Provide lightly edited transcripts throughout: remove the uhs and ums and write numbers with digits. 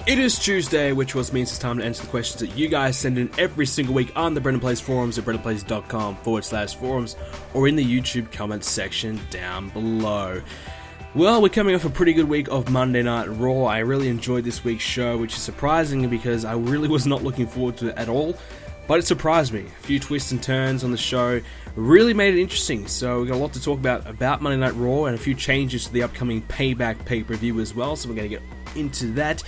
It is Tuesday, which means it's time to answer the questions that you guys send in every single week on the BrendenPlayz forums at BrendenPlayz.com/forums or in the YouTube comments section down below. Well, we're coming off a pretty good week of Monday Night Raw. I really enjoyed this week's show, which is surprising because I really was not looking forward to it at all. But it surprised me. A few twists and turns on the show really made it interesting. So we've got a lot to talk about Monday Night Raw and a few changes to the upcoming Payback pay-per-view as well. So we're going to get into that.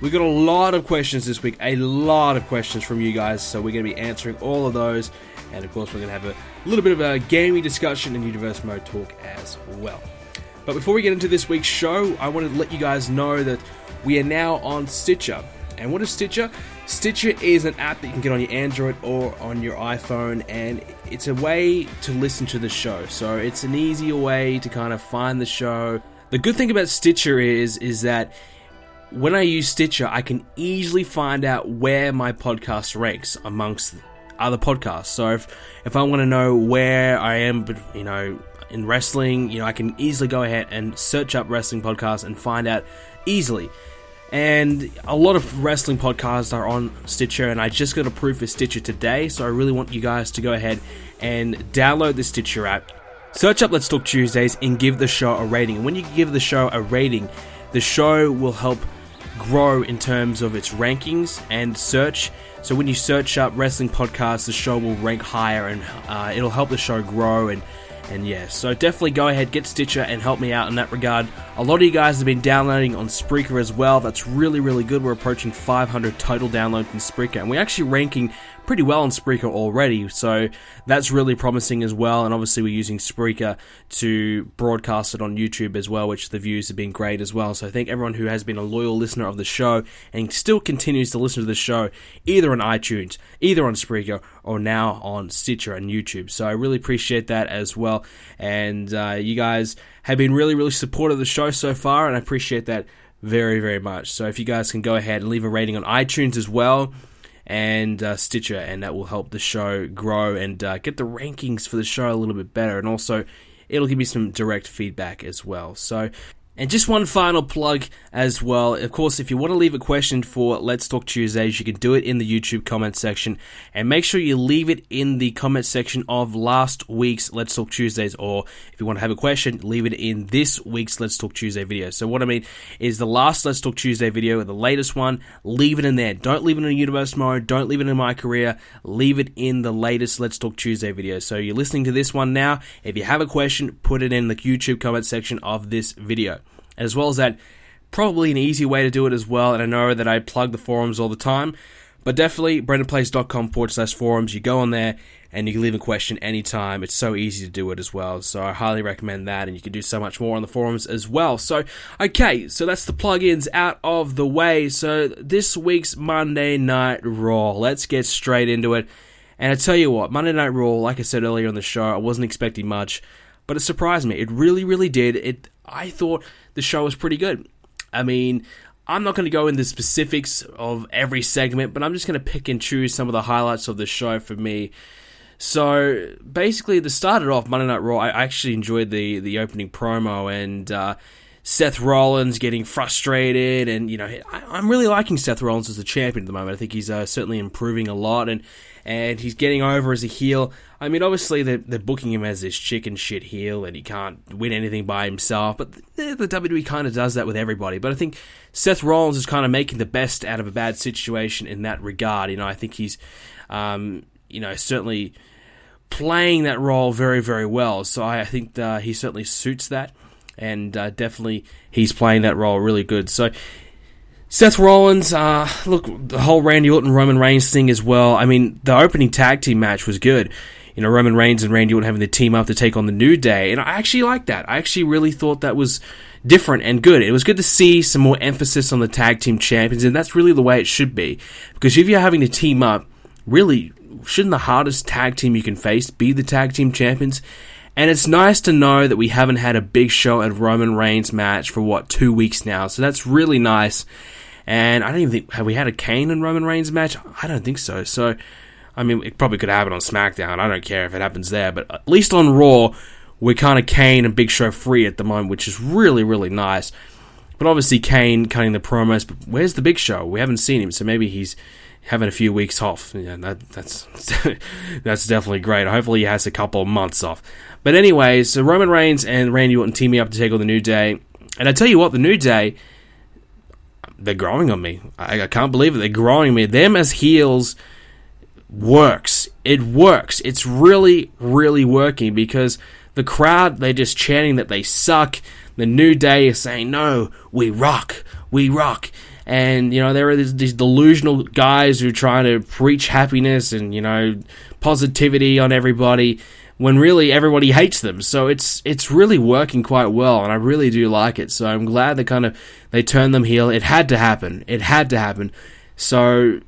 We've got a lot of questions this week, a lot of questions from you guys, so we're going to be answering all of those, and of course we're going to have a little bit of a gaming discussion and Universe Mode talk as well. But before we get into this week's show, I want to let you guys know that we are now on Stitcher. And what is Stitcher? Stitcher is an app that you can get on your Android or on your iPhone, and it's a way to listen to the show. So it's an easier way to kind of find the show. The good thing about Stitcher is that when I use Stitcher, I can easily find out where my podcast ranks amongst other podcasts. So if I want to know where I am, in wrestling, I can easily go ahead and search up wrestling podcasts and find out easily. And a lot of wrestling podcasts are on Stitcher, and I just got approved for Stitcher today, so I really want you guys to go ahead and download the Stitcher app, search up Let's Talk Tuesdays, and give the show a rating. And when you give the show a rating, the show will help grow in terms of its rankings and search. So when you search up wrestling podcasts, the show will rank higher, and it'll help the show grow. And yeah, so definitely go ahead, get Stitcher, and help me out in that regard. A lot of you guys have been downloading on Spreaker as well. That's really, really good. We're approaching 500 total downloads in Spreaker, and we're actually ranking pretty well on Spreaker already, so that's really promising as well. And obviously we're using Spreaker to broadcast it on YouTube as well, which the views have been great as well. So I thank everyone who has been a loyal listener of the show and still continues to listen to the show, either on iTunes, either on Spreaker, or now on Stitcher and YouTube. So I really appreciate that as well. And you guys have been really, really supportive of the show so far, and I appreciate that very, very much. So if you guys can go ahead and leave a rating on iTunes as well, and Stitcher, and that will help the show grow and get the rankings for the show a little bit better, and also it'll give me some direct feedback as well. So, and just one final plug as well. Of course, if you want to leave a question for Let's Talk Tuesdays, you can do it in the YouTube comment section, and make sure you leave it in the comment section of last week's Let's Talk Tuesdays, or if you want to have a question, leave it in this week's Let's Talk Tuesday video. So what I mean is the last Let's Talk Tuesday video, the latest one, leave it in there. Don't leave it in Universe Mode, don't leave it in My Career, leave it in the latest Let's Talk Tuesday video. So you're listening to this one now. If you have a question, put it in the YouTube comment section of this video. As well as that, probably an easy way to do it as well, and I know that I plug the forums all the time, but definitely BrendenPlayz.com/forums. You go on there and you can leave a question anytime. It's so easy to do it as well, so I highly recommend that, and you can do so much more on the forums as well. So, okay, so that's the plugins out of the way. So this week's Monday Night Raw, let's get straight into it. And I tell you what, Monday Night Raw, like I said earlier on the show, I wasn't expecting much, but it surprised me. It really, really did. I thought the show was pretty good. I mean, I'm not going to go into the specifics of every segment, but I'm just going to pick and choose some of the highlights of the show for me. So, basically, to start it off, Monday Night Raw, I actually enjoyed the opening promo, and Seth Rollins getting frustrated, and, I'm really liking Seth Rollins as the champion at the moment. I think he's certainly improving a lot, and he's getting over as a heel. I mean, obviously, they're booking him as this chicken shit heel, and he can't win anything by himself, but the WWE kind of does that with everybody. But I think Seth Rollins is kind of making the best out of a bad situation in that regard. I think he's, certainly playing that role very, very well. So I think he certainly suits that, and definitely he's playing that role really good. So Seth Rollins, look, the whole Randy Orton, Roman Reigns thing as well. I mean, the opening tag team match was good. Roman Reigns and Randy Orton having the team up to take on the New Day, and I actually liked that. I actually really thought that was different and good. It was good to see some more emphasis on the tag team champions, and that's really the way it should be. Because if you're having to team up, really, shouldn't the hardest tag team you can face be the tag team champions? And it's nice to know that we haven't had a Big Show and Roman Reigns match for, 2 weeks now, so that's really nice. And I don't even think, have we had a Kane and Roman Reigns match? I don't think so. So, I mean, it probably could happen on SmackDown. I don't care if it happens there. But at least on Raw, we're kind of Kane and Big Show free at the moment, which is really, really nice. But obviously Kane cutting the promos, but where's the Big Show? We haven't seen him, so maybe he's having a few weeks off. Yeah, that's that's definitely great. Hopefully he has a couple of months off. But anyways, so Roman Reigns and Randy Orton teaming up to take on the New Day. And I tell you what, the New Day, they're growing on me. I can't believe it. They're growing on me. Them as heels works. It works. It's really, really working because the crowd, they're just chanting that they suck. The New Day is saying, no, we rock. We rock. And, you know, there are these delusional guys who are trying to preach happiness and, you know, positivity on everybody when really everybody hates them. So it's really working quite well, and I really do like it. So I'm glad they turned them heel. It had to happen. It had to happen. So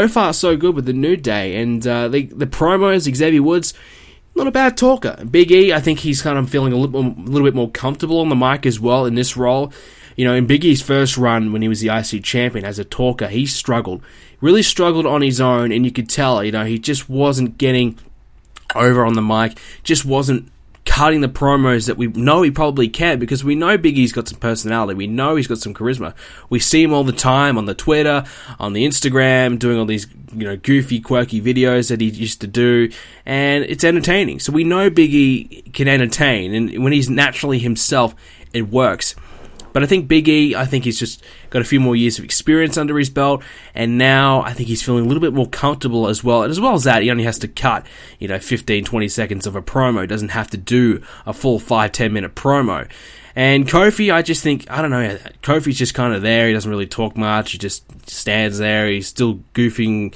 far, so good with the New Day. And the promos, Xavier Woods, not a bad talker. Big E, I think he's kind of feeling a little bit more comfortable on the mic as well in this role. You know, in Big E's first run when he was the IC champion as a talker, he struggled. Really struggled on his own, and you could tell, you know, he just wasn't getting over on the mic, just wasn't cutting the promos that we know he probably can, because we know Big E's got some personality, we know he's got some charisma. We see him all the time on the Twitter, on the Instagram, doing all these, you know, goofy, quirky videos that he used to do, and it's entertaining. So we know Big E can entertain, and when he's naturally himself, it works. But I think Big E, he's just got a few more years of experience under his belt, and now I think he's feeling a little bit more comfortable as well. And as well as that, he only has to cut, 15, 20 seconds of a promo. He doesn't have to do a full 5-10 minute promo. And Kofi, I just think, I don't know, Kofi's just kind of there. He doesn't really talk much. He just stands there. He's still goofing,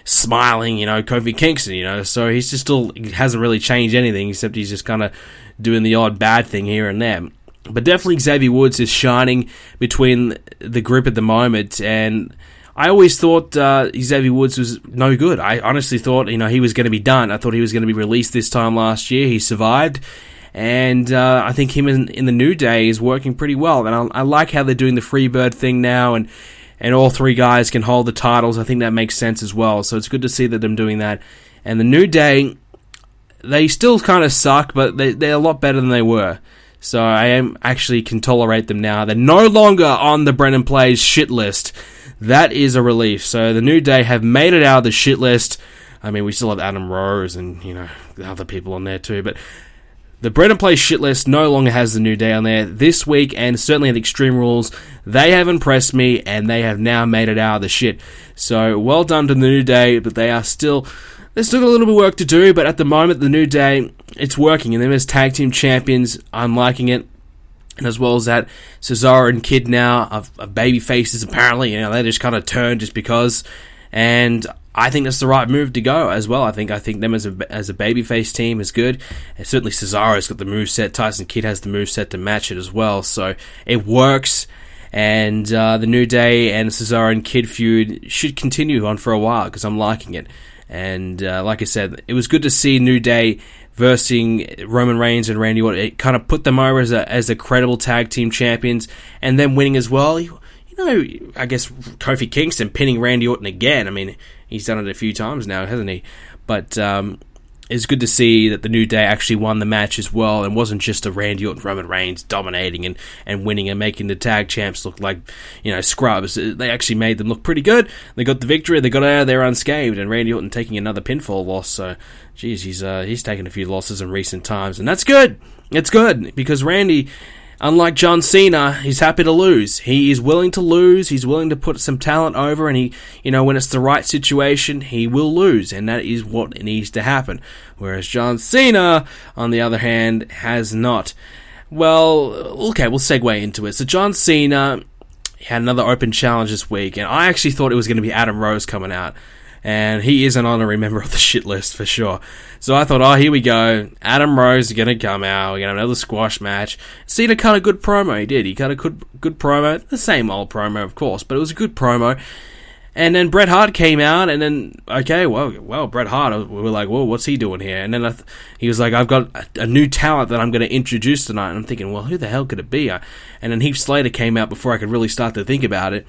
smiling, Kofi Kingston, so he's just still, he hasn't really changed anything, except he's just kind of doing the odd bad thing here and there. But definitely Xavier Woods is shining between the group at the moment, and I always thought Xavier Woods was no good. I honestly thought, he was going to be done. I thought he was going to be released this time last year. He survived, and I think him in the New Day is working pretty well. And I like how they're doing the Freebird thing now, and all three guys can hold the titles. I think that makes sense as well. So it's good to see that them doing that. And the New Day, they still kind of suck, but they're a lot better than they were. So I actually can tolerate them now. They're no longer on the BrendenPlayz shit list. That is a relief. So the New Day have made it out of the shit list. I mean, we still have Adam Rose and, the other people on there too. But the BrendenPlayz shit list no longer has the New Day on there. This week, and certainly at Extreme Rules, they have impressed me, and they have now made it out of the shit. So well done to the New Day, but they've still got a little bit of work to do, but at the moment, the New Day, it's working. And them as tag team champions, I'm liking it. And as well as that, Cesaro and Kid now are baby faces, apparently. They just kind of turned just because. And I think that's the right move to go as well. I think them as a babyface team is good. And certainly Cesaro's got the moveset. Tyson Kidd has the moveset to match it as well. So it works. And the New Day and Cesaro and Kid feud should continue on for a while because I'm liking it. And like I said, it was good to see New Day versing Roman Reigns and Randy Orton. It kind of put them over as a credible tag team champions, and them winning as well. I guess Kofi Kingston pinning Randy Orton again. I mean, he's done it a few times now, hasn't he? But it's good to see that the New Day actually won the match as well, and wasn't just a Randy Orton Roman Reigns dominating and winning and making the tag champs look like, scrubs. They actually made them look pretty good. They got the victory, they got out of there unscathed, and Randy Orton taking another pinfall loss. So, geez, he's taken a few losses in recent times, and that's good. It's good, because Randy, unlike John Cena, he's happy to lose. He is willing to lose. He's willing to put some talent over, and he, when it's the right situation, he will lose, and that is what needs to happen. Whereas John Cena, on the other hand, has not. Well, okay, we'll segue into it. So John Cena had another open challenge this week, and I actually thought it was going to be Adam Rose coming out. And he is an honorary member of the shit list for sure. So I thought, here we go. Adam Rose is going to come out. We're going to have another squash match. Cena cut a good promo. He did. He cut a good promo. The same old promo, of course, but it was a good promo. And then Bret Hart came out, and then, okay, well, Bret Hart, we were like, well, what's he doing here? And then he was like, I've got a new talent that I'm going to introduce tonight. And I'm thinking, well, who the hell could it be? And then Heath Slater came out before I could really start to think about it.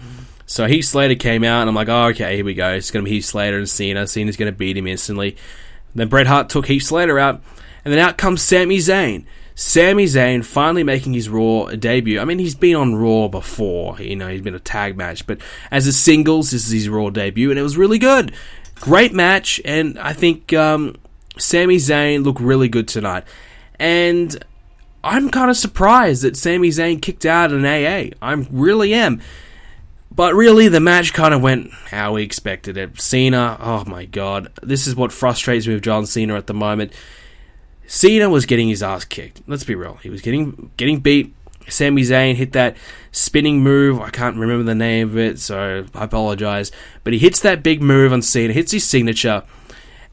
So Heath Slater came out, and I'm like, okay, here we go. It's going to be Heath Slater and Cena. Cena's going to beat him instantly. Then Bret Hart took Heath Slater out, and then out comes Sami Zayn. Sami Zayn finally making his Raw debut. I mean, he's been on Raw before, he's been a tag match, but as a singles, this is his Raw debut, and it was really good. Great match, and I think Sami Zayn looked really good tonight. And I'm kind of surprised that Sami Zayn kicked out an AA. I really am. But really, the match kind of went how we expected it. Cena, oh my god. This is what frustrates me with John Cena at the moment. Cena was getting his ass kicked. Let's be real. He was getting beat. Sami Zayn hit that spinning move. I can't remember the name of it, so I apologize. But he hits that big move on Cena, hits his signature,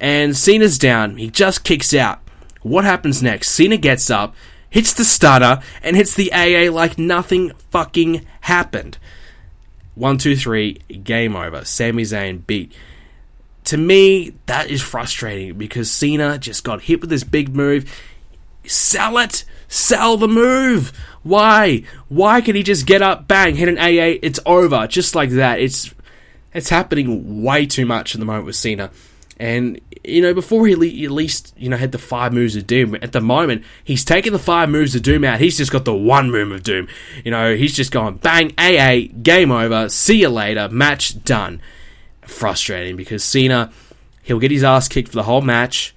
and Cena's down. He just kicks out. What happens next? Cena gets up, hits the stunner, and hits the AA like nothing fucking happened. 1, 2, 3, game over. Sami Zayn beat. To me, that is frustrating because Cena just got hit with this big move. Sell it! Sell the move! Why? Why can he just get up, bang, hit an AA, it's over, just like that? It's happening way too much at the moment with Cena. And, before he at least, had the 5 moves of doom, at the moment, he's taken the 5 moves of doom out, he's just got the 1 move of doom. He's just going, bang, AA, game over, see you later, match done. Frustrating, because Cena, he'll get his ass kicked for the whole match,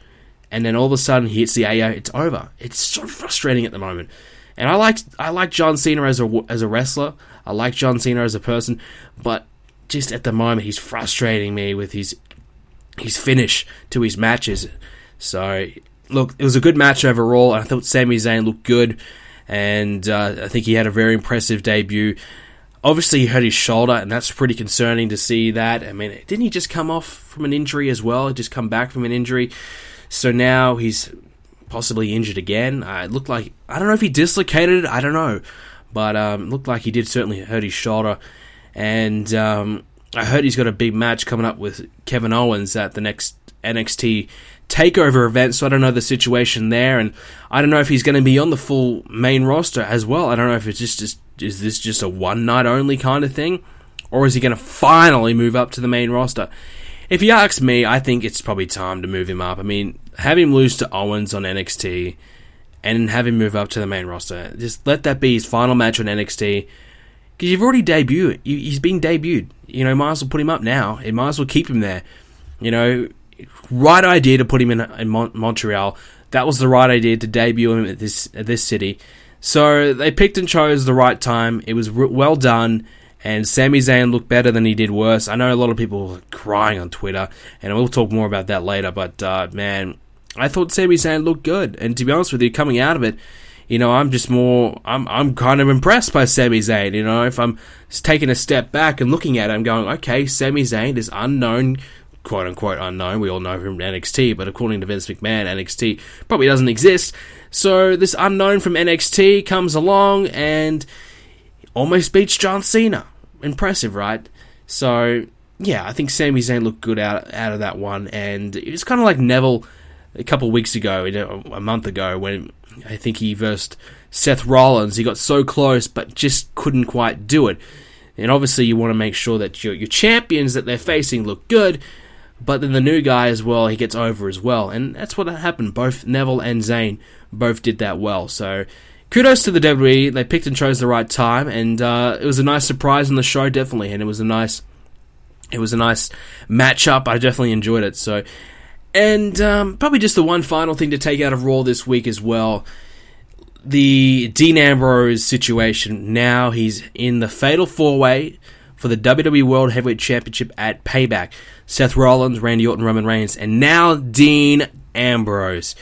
and then all of a sudden he hits the AA, it's over. It's so frustrating at the moment. And I like John Cena as a wrestler, I like John Cena as a person, but just at the moment he's frustrating me with his finish to his matches. So, look, it was a good match overall. I thought Sami Zayn looked good, and I think he had a very impressive debut. Obviously, he hurt his shoulder, and that's pretty concerning to see that. I mean, didn't he just come off from an injury as well? Just come back from an injury. So now he's possibly injured again. It looked like, I don't know if he dislocated it, I don't know. But looked like he did certainly hurt his shoulder. And I heard he's got a big match coming up with Kevin Owens at the next NXT TakeOver event, so I don't know the situation there, and I don't know if he's going to be on the full main roster as well. I don't know if it's is this just a one-night only kind of thing, or is he going to finally move up to the main roster? If you ask me, I think it's probably time to move him up. I mean, have him lose to Owens on NXT, and have him move up to the main roster. Just let that be his final match on NXT, because you've already debuted. He's been debuted. Might as well put him up now. It might as well keep him there. Right idea to put him in Montreal. That was the right idea to debut him at this city. So they picked and chose the right time. It was well done, and Sami Zayn looked better than he did worse. I know a lot of people were crying on Twitter, and we'll talk more about that later. But man, I thought Sami Zayn looked good, and to be honest with you, coming out of it, I'm kind of impressed by Sami Zayn. If I'm taking a step back and looking at it, I'm going, okay, Sami Zayn is unknown, quote unquote unknown. We all know him from NXT, but according to Vince McMahon, NXT probably doesn't exist. So this unknown from NXT comes along and almost beats John Cena. Impressive, right? So yeah, I think Sami Zayn looked good out of that one, and it was kind of like Neville a couple of weeks ago, a month ago, when I think he versed Seth Rollins. He got so close, but just couldn't quite do it. And obviously you want to make sure that your champions that they're facing look good, but then the new guy as well, he gets over as well. And that's what happened. Both Neville and Zayn both did that well. So kudos to the WWE. They picked and chose the right time, and it was a nice surprise on the show, definitely. And it was a nice matchup. I definitely enjoyed it. So, and probably just the one final thing to take out of Raw this week as well. The Dean Ambrose situation. Now he's in the Fatal 4-Way for the WWE World Heavyweight Championship at Payback. Seth Rollins, Randy Orton, Roman Reigns, and now Dean Ambrose.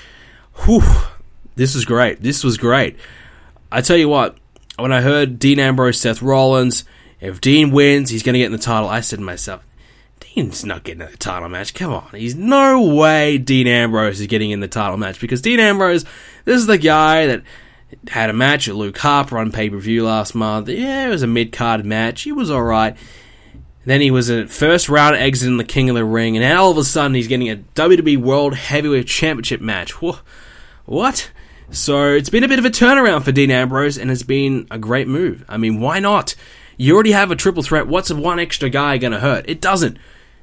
Whew. This was great. I tell you what, when I heard Dean Ambrose, Seth Rollins, if Dean wins, he's going to get in the title, I said to myself, Dean's not getting in the title match. Come on. There's no way Dean Ambrose is getting in the title match, because Dean Ambrose, this is the guy that had a match at Luke Harper on pay-per-view last month. Yeah, it was a mid-card match. He was alright. Then he was a first round exit in the King of the Ring, and now all of a sudden he's getting a WWE World Heavyweight Championship match. What? So it's been a bit of a turnaround for Dean Ambrose, and it's been a great move. I mean, why not? You already have a triple threat. What's one extra guy going to hurt? It doesn't.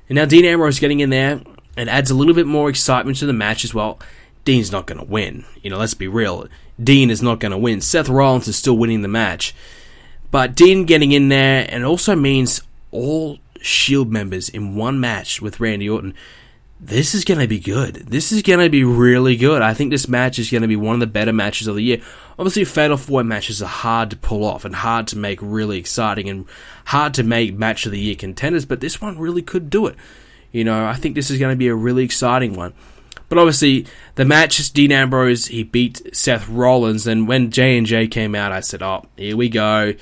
And now Dean Ambrose getting in there, it adds a little bit more excitement to the match as well. Dean's not going to win. Let's be real. Dean is not going to win. Seth Rollins is still winning the match. But Dean getting in there, and also means all Shield members in one match with Randy Orton. This is going to be good. This is going to be really good. I think this match is going to be one of the better matches of the year. Obviously, Fatal 4 matches are hard to pull off and hard to make really exciting and hard to make match of the year contenders, but this one really could do it. I think this is going to be a really exciting one. But obviously, the match is Dean Ambrose. He beat Seth Rollins, and when J&J came out, I said, oh, here we go.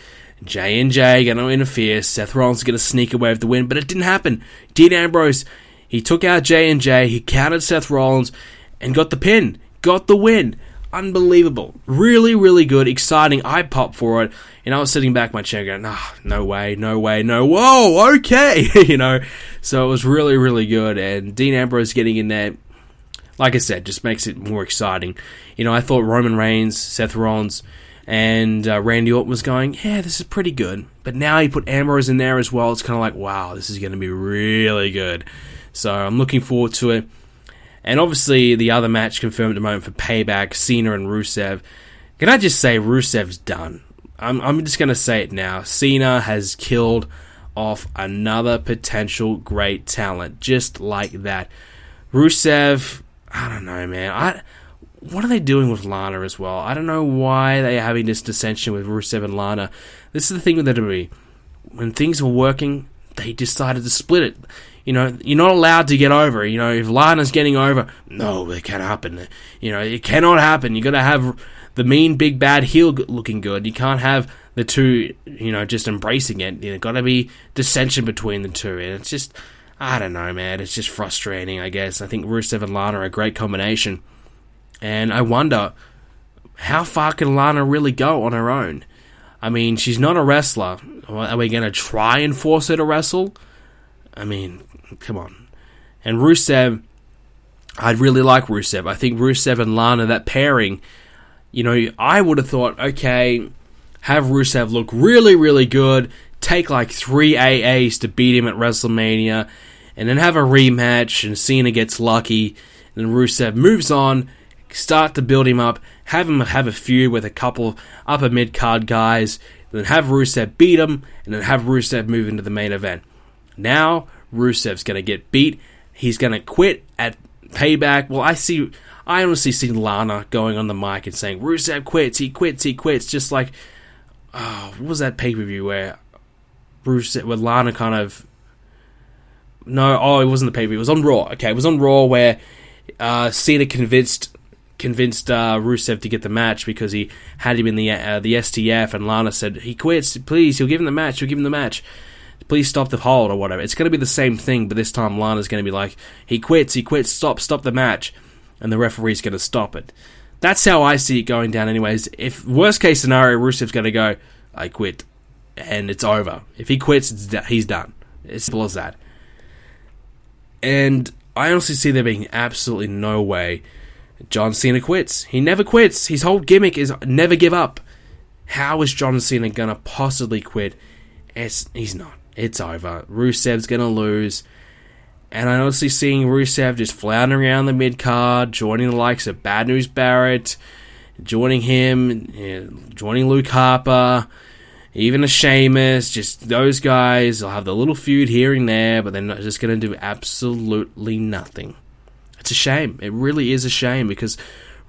J&J going to interfere. Seth Rollins is going to sneak away with the win, but it didn't happen. Dean Ambrose, he took out J&J, he countered Seth Rollins, and got the pin. Got the win. Unbelievable. Really, really good. Exciting. I popped for it. I was sitting back in my chair going, no way, no way, no. Whoa, okay. So it was really, really good. And Dean Ambrose getting in there, like I said, just makes it more exciting. I thought Roman Reigns, Seth Rollins, and Randy Orton was going, yeah, this is pretty good. But now you put Ambrose in there as well. It's kind of like, wow, this is going to be really good. So I'm looking forward to it. And obviously, the other match confirmed at the moment for Payback, Cena and Rusev. Can I just say Rusev's done? I'm just going to say it now. Cena has killed off another potential great talent, just like that. Rusev, I don't know, man. What are they doing with Lana as well? I don't know why they're having this dissension with Rusev and Lana. This is the thing with WWE. When things were working, they decided to split it. You're not allowed to get over. If Lana's getting over, no, it can't happen. It cannot happen. You got to have the mean, big, bad heel looking good. You can't have the two, just embracing it. There's got to be dissension between the two. And it's just, I don't know, man. It's just frustrating, I guess. I think Rusev and Lana are a great combination. And I wonder, how far can Lana really go on her own? I mean, she's not a wrestler. Are we going to try and force her to wrestle? I mean, come on. And Rusev, I'd really like Rusev. I think Rusev and Lana, that pairing, I would have thought, okay, have Rusev look really, really good, take like 3 AAs to beat him at WrestleMania, and then have a rematch, and Cena gets lucky, and then Rusev moves on, start to build him up, have him have a feud with a couple upper mid-card guys, then have Rusev beat him, and then have Rusev move into the main event. Now, Rusev's going to get beat. He's going to quit at Payback. Well, I honestly see Lana going on the mic and saying, Rusev quits, he quits. Just like, what was that pay-per-view where Lana kind of... No, it wasn't the pay-per-view. It was on Raw. Okay, it was on Raw where Cena convinced Rusev to get the match because he had him in the STF, and Lana said, he quits, please, he'll give him the match. Please stop the hold or whatever. It's going to be the same thing, but this time Lana's going to be like, he quits, stop the match. And the referee's going to stop it. That's how I see it going down anyways. If worst case scenario, Rusev's going to go, I quit, and it's over. If he quits, he's done. It's simple as that. And I honestly see there being absolutely no way John Cena quits. He never quits. His whole gimmick is never give up. How is John Cena going to possibly quit? He's not. It's over. Rusev's going to lose. And I honestly seeing Rusev just floundering around the mid-card, joining the likes of Bad News Barrett, joining him, joining Luke Harper, even a Sheamus, just those guys. They'll have the little feud here and there, but they're not just going to do absolutely nothing. It's a shame. It really is a shame because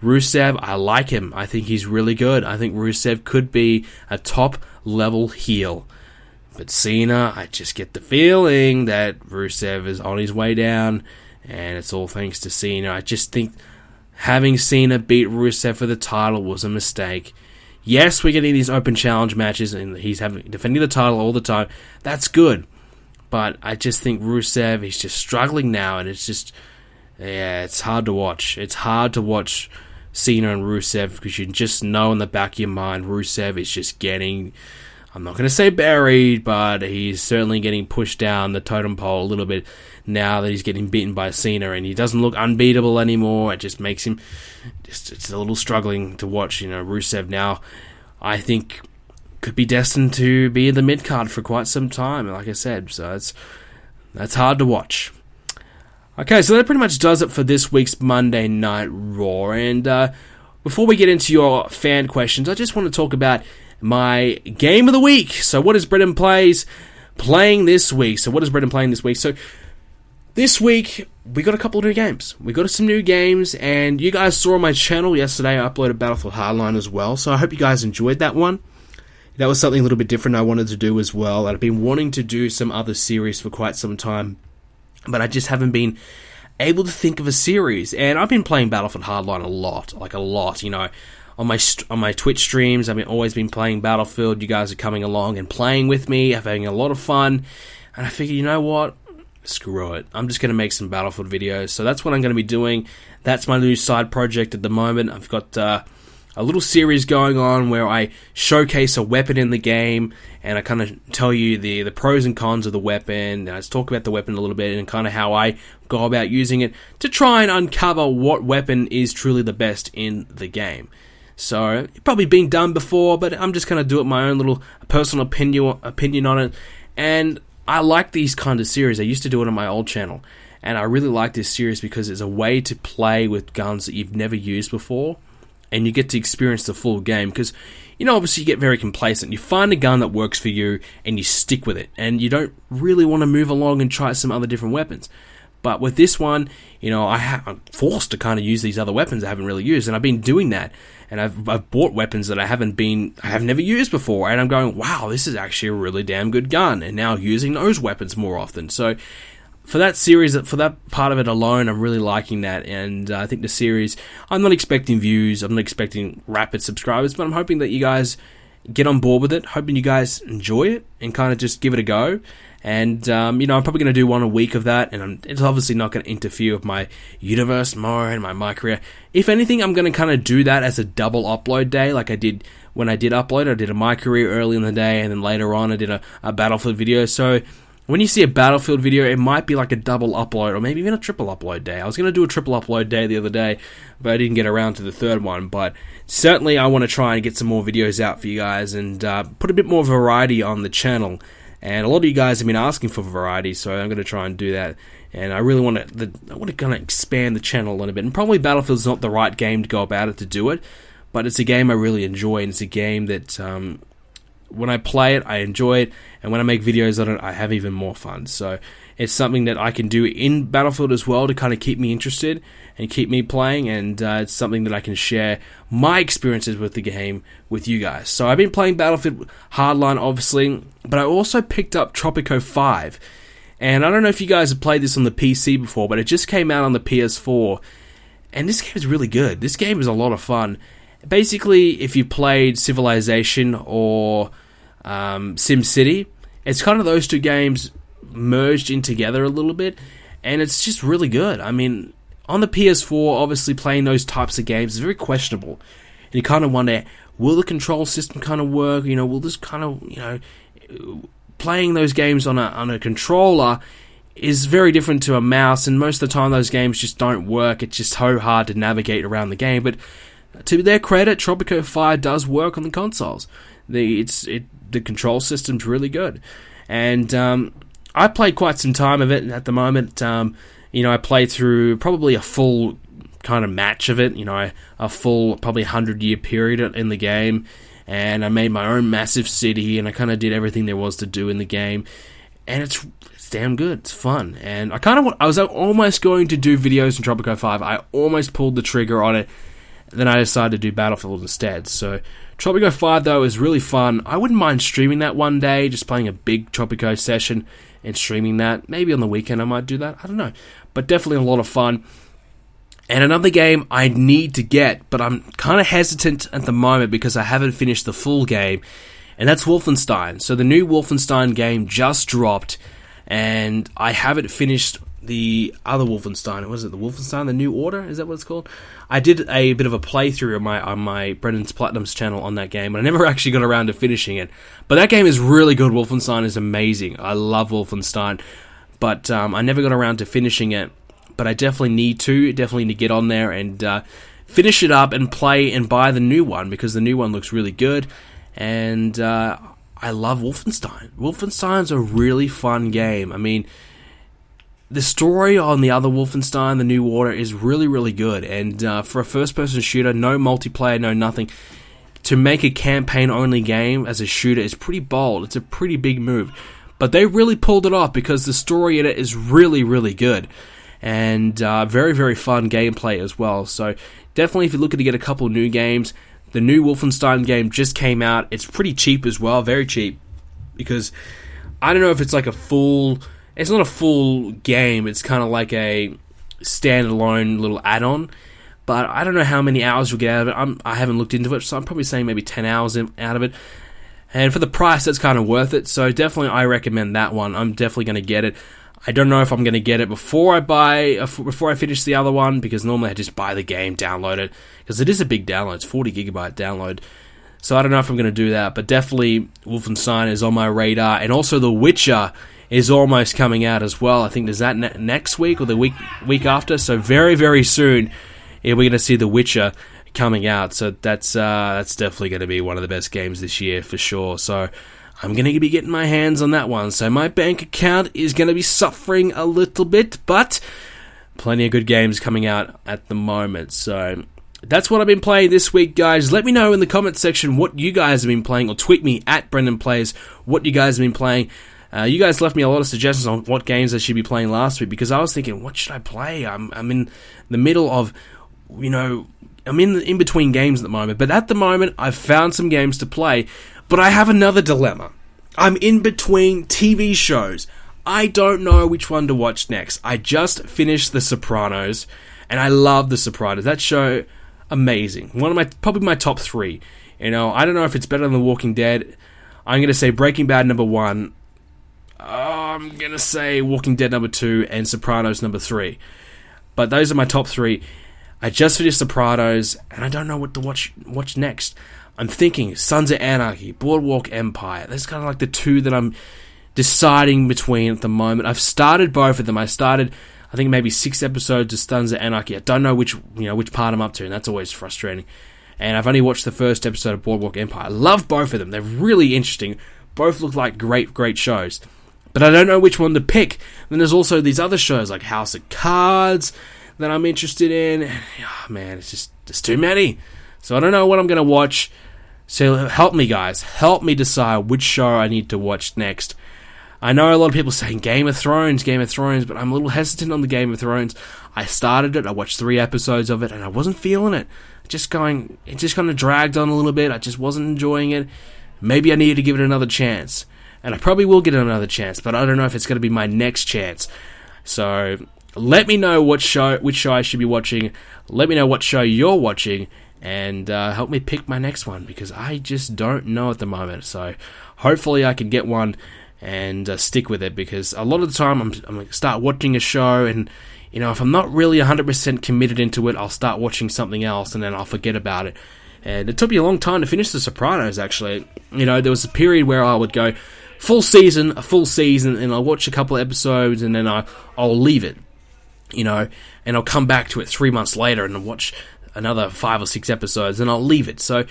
Rusev, I like him. I think he's really good. I think Rusev could be a top-level heel. But Cena, I just get the feeling that Rusev is on his way down, and it's all thanks to Cena. I just think having Cena beat Rusev for the title was a mistake. Yes, we're getting these open challenge matches, and he's defending the title all the time. That's good. But I just think Rusev, he's just struggling now, and it's just, it's hard to watch. It's hard to watch Cena and Rusev because you just know in the back of your mind, Rusev is just getting... I'm not going to say buried, but he's certainly getting pushed down the totem pole a little bit now that he's getting beaten by Cena, and he doesn't look unbeatable anymore. It just makes him it's a little struggling to watch. Rusev now, I think, could be destined to be in the mid-card for quite some time, like I said, so that's hard to watch. Okay, so that pretty much does it for this week's Monday Night Raw. And before we get into your fan questions, I just want to talk about my game of the week. So what is BrendenPlayz playing this week? So this week, we got a couple of new games. We got some new games, and you guys saw on my channel yesterday, I uploaded Battlefield Hardline as well, so I hope you guys enjoyed that one. That was something a little bit different I wanted to do as well. I've been wanting to do some other series for quite some time, but I just haven't been able to think of a series, and I've been playing Battlefield Hardline a lot, you know. On my Twitch streams, I've always been playing Battlefield. You guys are coming along and playing with me, having a lot of fun, and I figured, you know what? Screw it. I'm just going to make some Battlefield videos. So that's what I'm going to be doing. That's my new side project at the moment. I've got a little series going on where I showcase a weapon in the game, and I kind of tell you the pros and cons of the weapon. And I just talk about the weapon a little bit and kind of how I go about using it to try and uncover what weapon is truly the best in the game. So, it's probably been done before, but I'm just going to do it my own little personal opinion on it. And I like these kind of series. I used to do it on my old channel, and I really like this series because it's a way to play with guns that you've never used before, and you get to experience the full game. Because, you know, obviously you get very complacent. You find a gun that works for you, and you stick with it, and you don't really want to move along and try some other different weapons. But with this one, you know, I'm forced to kind of use these other weapons I haven't really used, and I've been doing that. And I've bought weapons that I have never used before, and I'm going, wow, this is actually a really damn good gun, and now using those weapons more often. So for that series, for that part of it alone, I'm really liking that, and I think the series, I'm not expecting views, I'm not expecting rapid subscribers, but I'm hoping that you guys get on board with it, hoping you guys enjoy it, and kind of just give it a go. And, you know, I'm probably going to do one a week of that, and it's obviously not going to interfere with my universe more and my career. If anything, I'm going to kind of do that as a double upload day, like I did when I did upload. I did a My Career early in the day, and then later on I did a Battlefield video. So when you see a Battlefield video, it might be like a double upload, or maybe even a triple upload day. I was going to do a triple upload day the other day, but I didn't get around to the third one. But certainly I want to try and get some more videos out for you guys, and put a bit more variety on the channel. And a lot of you guys have been asking for variety, so I'm going to try and do that. And I really want to kind of expand the channel a little bit. And probably Battlefield's not the right game to go about it to do it, but it's a game I really enjoy, and it's a game that when I play it, I enjoy it, and when I make videos on it, I have even more fun. So it's something that I can do in Battlefield as well to kind of keep me interested and keep me playing, and it's something that I can share my experiences with the game with you guys. So I've been playing Battlefield Hardline, obviously, but I also picked up Tropico 5, and I don't know if you guys have played this on the PC before, but it just came out on the PS4, and this game is really good. This game is a lot of fun. Basically, if you played Civilization or SimCity, it's kind of those two games merged in together a little bit, and it's just really good. I mean, on the PS4, obviously playing those types of games is very questionable, and you kind of wonder, will the control system kind of work? You know, will this kind of, you know, playing those games on a controller is very different to a mouse, and most of the time those games just don't work. It's just so hard to navigate around the game. But to their credit, Tropico 5 does work on the consoles. The control system's really good, and I played quite some time of it at the moment. You know, I played through probably a full kind of match of it, you know, a full probably 100-year period in the game, and I made my own massive city, and I kind of did everything there was to do in the game, and it's damn good. It's fun, and I was almost going to do videos in Tropico 5. I almost pulled the trigger on it, then I decided to do Battlefield instead. So Tropico 5, though, is really fun. I wouldn't mind streaming that one day, just playing a big Tropico session and streaming that. Maybe on the weekend I might do that. I don't know. But definitely a lot of fun. And another game I need to get, but I'm kind of hesitant at the moment because I haven't finished the full game, and that's Wolfenstein. So the new Wolfenstein game just dropped, and I haven't finished the other Wolfenstein. Was it the Wolfenstein The New Order? Is that what it's called? I did a bit of a playthrough on my Brenden's Platinum's channel on that game, but I never actually got around to finishing it. But that game is really good. Wolfenstein is amazing. I love Wolfenstein, but I never got around to finishing it. But I definitely need to get on there and finish it up and play and buy the new one, because the new one looks really good, and I love Wolfenstein. Wolfenstein's a really fun game. I mean, the story on the other Wolfenstein, The New Order, is really, really good. And for a first-person shooter, no multiplayer, no nothing, to make a campaign-only game as a shooter is pretty bold. It's a pretty big move. But they really pulled it off because the story in it is really, really good. And very, very fun gameplay as well. So definitely if you're looking to get a couple new games, the new Wolfenstein game just came out. It's pretty cheap as well, very cheap. Because I don't know if it's like a full... It's not a full game. It's kind of like a standalone little add-on. But I don't know how many hours you'll get out of it. I haven't looked into it, so I'm probably saying maybe 10 hours out of it. And for the price, that's kind of worth it. So definitely I recommend that one. I'm definitely going to get it. I don't know if I'm going to get it before I finish the other one, because normally I just buy the game, download it, because it is a big download. It's 40 gigabyte download. So I don't know if I'm going to do that, but definitely Wolfenstein is on my radar. And also The Witcher is almost coming out as well. I think is that next week or the week after. So very, very soon we're going to see The Witcher coming out. So that's definitely going to be one of the best games this year for sure. So I'm going to be getting my hands on that one. So my bank account is going to be suffering a little bit, but plenty of good games coming out at the moment. So that's what I've been playing this week, guys. Let me know in the comments section what you guys have been playing, or tweet me at BrendenPlayz what you guys have been playing. You guys left me a lot of suggestions on what games I should be playing last week, because I was thinking, what should I play? I'm in the middle of, I'm in between games at the moment. But at the moment, I've found some games to play, but I have another dilemma. I'm in between TV shows. I don't know which one to watch next. I just finished The Sopranos, and I love The Sopranos. That show, amazing. Probably my top 3. I don't know if it's better than The Walking Dead. I'm going to say Breaking Bad number 1. I'm going to say Walking Dead number 2 and Sopranos number 3. But those are my top 3. I just finished Sopranos, and I don't know what to watch next. I'm thinking Sons of Anarchy, Boardwalk Empire. That's kind of like the two that I'm deciding between at the moment. I've started both of them. I started, I think, maybe 6 episodes of Sons of Anarchy. I don't know which part I'm up to, and that's always frustrating. And I've only watched the first episode of Boardwalk Empire. I love both of them. They're really interesting. Both look like great shows. But I don't know which one to pick. Then there's also these other shows like House of Cards that I'm interested in. Oh, man, it's too many. So I don't know what I'm going to watch. So help me, guys. Help me decide which show I need to watch next. I know a lot of people saying Game of Thrones, but I'm a little hesitant on the Game of Thrones. I started it, I watched 3 episodes of it, and I wasn't feeling it. It just kind of dragged on a little bit. I just wasn't enjoying it. Maybe I needed to give it another chance. And I probably will get another chance, but I don't know if it's going to be my next chance. So let me know which show I should be watching. Let me know what show you're watching, and help me pick my next one, because I just don't know at the moment. So hopefully I can get one and stick with it, because a lot of the time I'm going to start watching a show, and if I'm not really 100% committed into it, I'll start watching something else, and then I'll forget about it. And it took me a long time to finish The Sopranos, actually. There was a period where I would go a full season, and I'll watch a couple of episodes, and then I'll leave it, and I'll come back to it 3 months later and watch another 5 or 6 episodes, and I'll leave it. So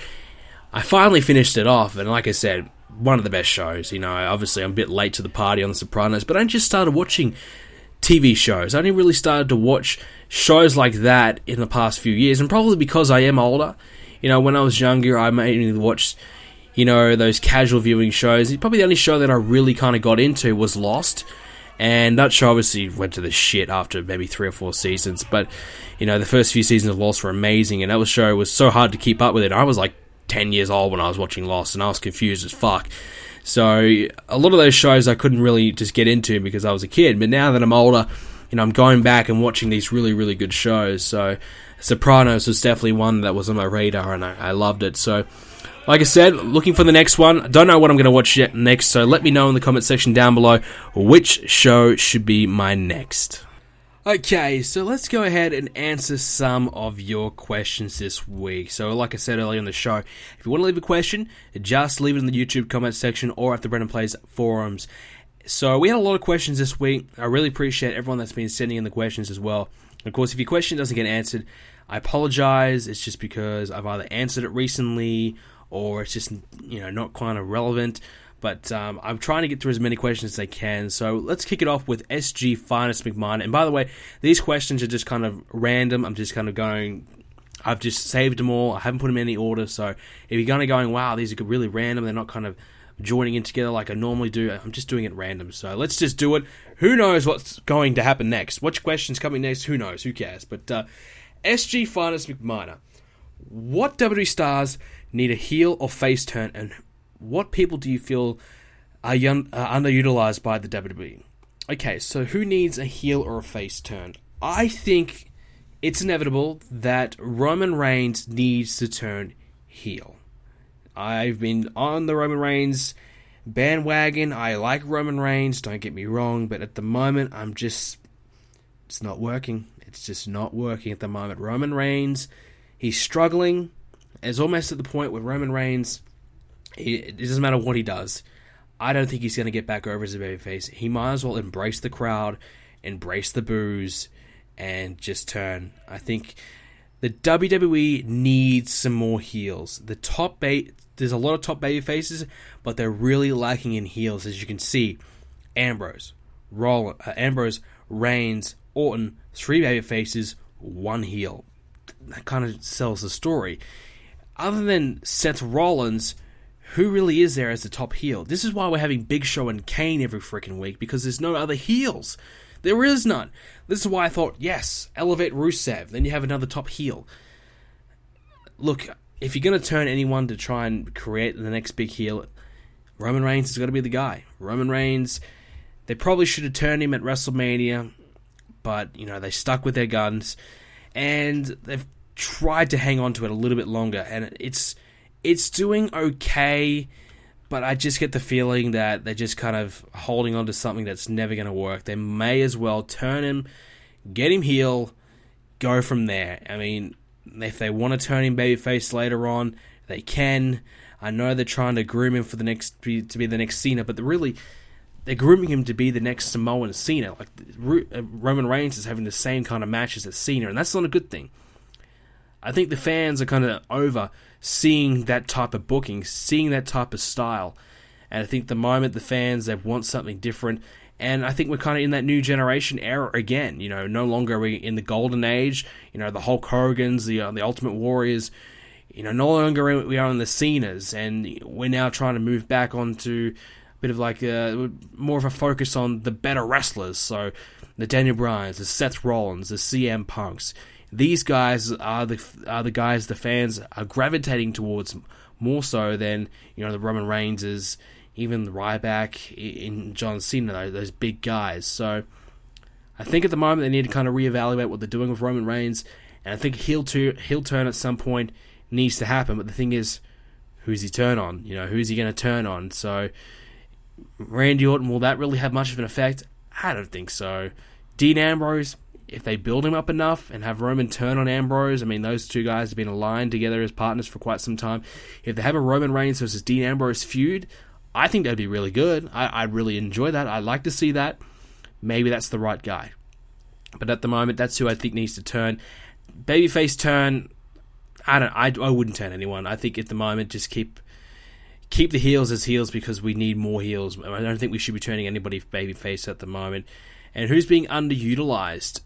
I finally finished it off, and like I said, one of the best shows. Obviously I'm a bit late to the party on The Sopranos, but I just started watching TV shows. I only really started to watch shows like that in the past few years, and probably because I am older. When I was younger, I mainly watched, those casual viewing shows. Probably the only show that I really kind of got into was Lost, and that show obviously went to the shit after maybe 3 or 4 seasons, but, the first few seasons of Lost were amazing, and that show was so hard to keep up with it. I was like 10 years old when I was watching Lost, and I was confused as fuck. So a lot of those shows I couldn't really just get into because I was a kid, but now that I'm older, I'm going back and watching these really, really good shows. So Sopranos was definitely one that was on my radar, and I loved it. So like I said, looking for the next one. I don't know what I'm going to watch yet next, so let me know in the comment section down below which show should be my next. Okay, so let's go ahead and answer some of your questions this week. So like I said earlier in the show, if you want to leave a question, just leave it in the YouTube comment section or at the BrendenPlayz forums. So we had a lot of questions this week. I really appreciate everyone that's been sending in the questions as well. Of course, if your question doesn't get answered, I apologize. It's just because I've either answered it recently or it's just, not quite relevant. But I'm trying to get through as many questions as I can. So let's kick it off with SG Finest McMahon. And by the way, these questions are just kind of random. I'm just kind of going... I've just saved them all. I haven't put them in any order. So if you're kind of going, wow, these are really random, they're not kind of joining in together like I normally do, I'm just doing it random. So let's just do it. Who knows what's going to happen next? Which question's coming next? Who knows? Who cares? But SG Finest McMahon. What WWE stars need a heel or face turn, and what people do you feel are underutilized by the WWE? Okay, so who needs a heel or a face turn? I think it's inevitable that Roman Reigns needs to turn heel. I've been on the Roman Reigns bandwagon. I like Roman Reigns, don't get me wrong, but at the moment, it's not working. It's just not working at the moment. Roman Reigns, he's struggling. It's almost at the point where Roman Reigns, it doesn't matter what he does. I don't think he's going to get back over as a babyface. He might as well embrace the crowd, embrace the boos, and just turn. I think the WWE needs some more heels. There's a lot of top baby faces, but they're really lacking in heels, as you can see. Ambrose, Reigns, Orton, 3 baby faces, 1 heel. That kind of sells the story. Other than Seth Rollins, who really is there as the top heel? This is why we're having Big Show and Kane every freaking week, because there's no other heels. There is none. This is why I thought, yes, elevate Rusev, then you have another top heel. Look, if you're going to turn anyone to try and create the next big heel, Roman Reigns has got to be the guy. Roman Reigns, they probably should have turned him at WrestleMania, but, they stuck with their guns, and they've tried to hang on to it a little bit longer, and it's doing okay, but I just get the feeling that they're just kind of holding on to something that's never going to work. They may as well turn him, get him heel, go from there. I mean, if they want to turn him babyface later on, they can. I know they're trying to groom him to be the next Cena, but they're grooming him to be the next Samoan Cena. Like Roman Reigns is having the same kind of matches as Cena, and that's not a good thing. I think the fans are kind of over seeing that type of booking, seeing that type of style. And I think the moment the fans, they want something different. And I think we're kind of in that new generation era again. No longer are we in the golden age. The Hulk Hogan's, the Ultimate Warriors. No longer we are in the Cenas. And we're now trying to move back onto a bit of like more of a focus on the better wrestlers. So the Daniel Bryans, the Seth Rollins, the CM Punks. These guys are the guys the fans are gravitating towards more so than the Roman Reigns, even the Ryback, in John Cena, those big guys. So I think at the moment they need to kind of reevaluate what they're doing with Roman Reigns, and I think heel turn at some point needs to happen. But the thing is, who's he turn on? Who's he going to turn on? So Randy Orton, will that really have much of an effect? I don't think so. Dean Ambrose, if they build him up enough and have Roman turn on Ambrose, I mean, those two guys have been aligned together as partners for quite some time. If they have a Roman Reigns versus Dean Ambrose feud, I think that'd be really good. I'd really enjoy that. I'd like to see that. Maybe that's the right guy. But at the moment, that's who I think needs to turn. Babyface turn, I wouldn't turn anyone. I think at the moment, just keep the heels as heels because we need more heels. I don't think we should be turning anybody babyface at the moment. And who's being underutilized?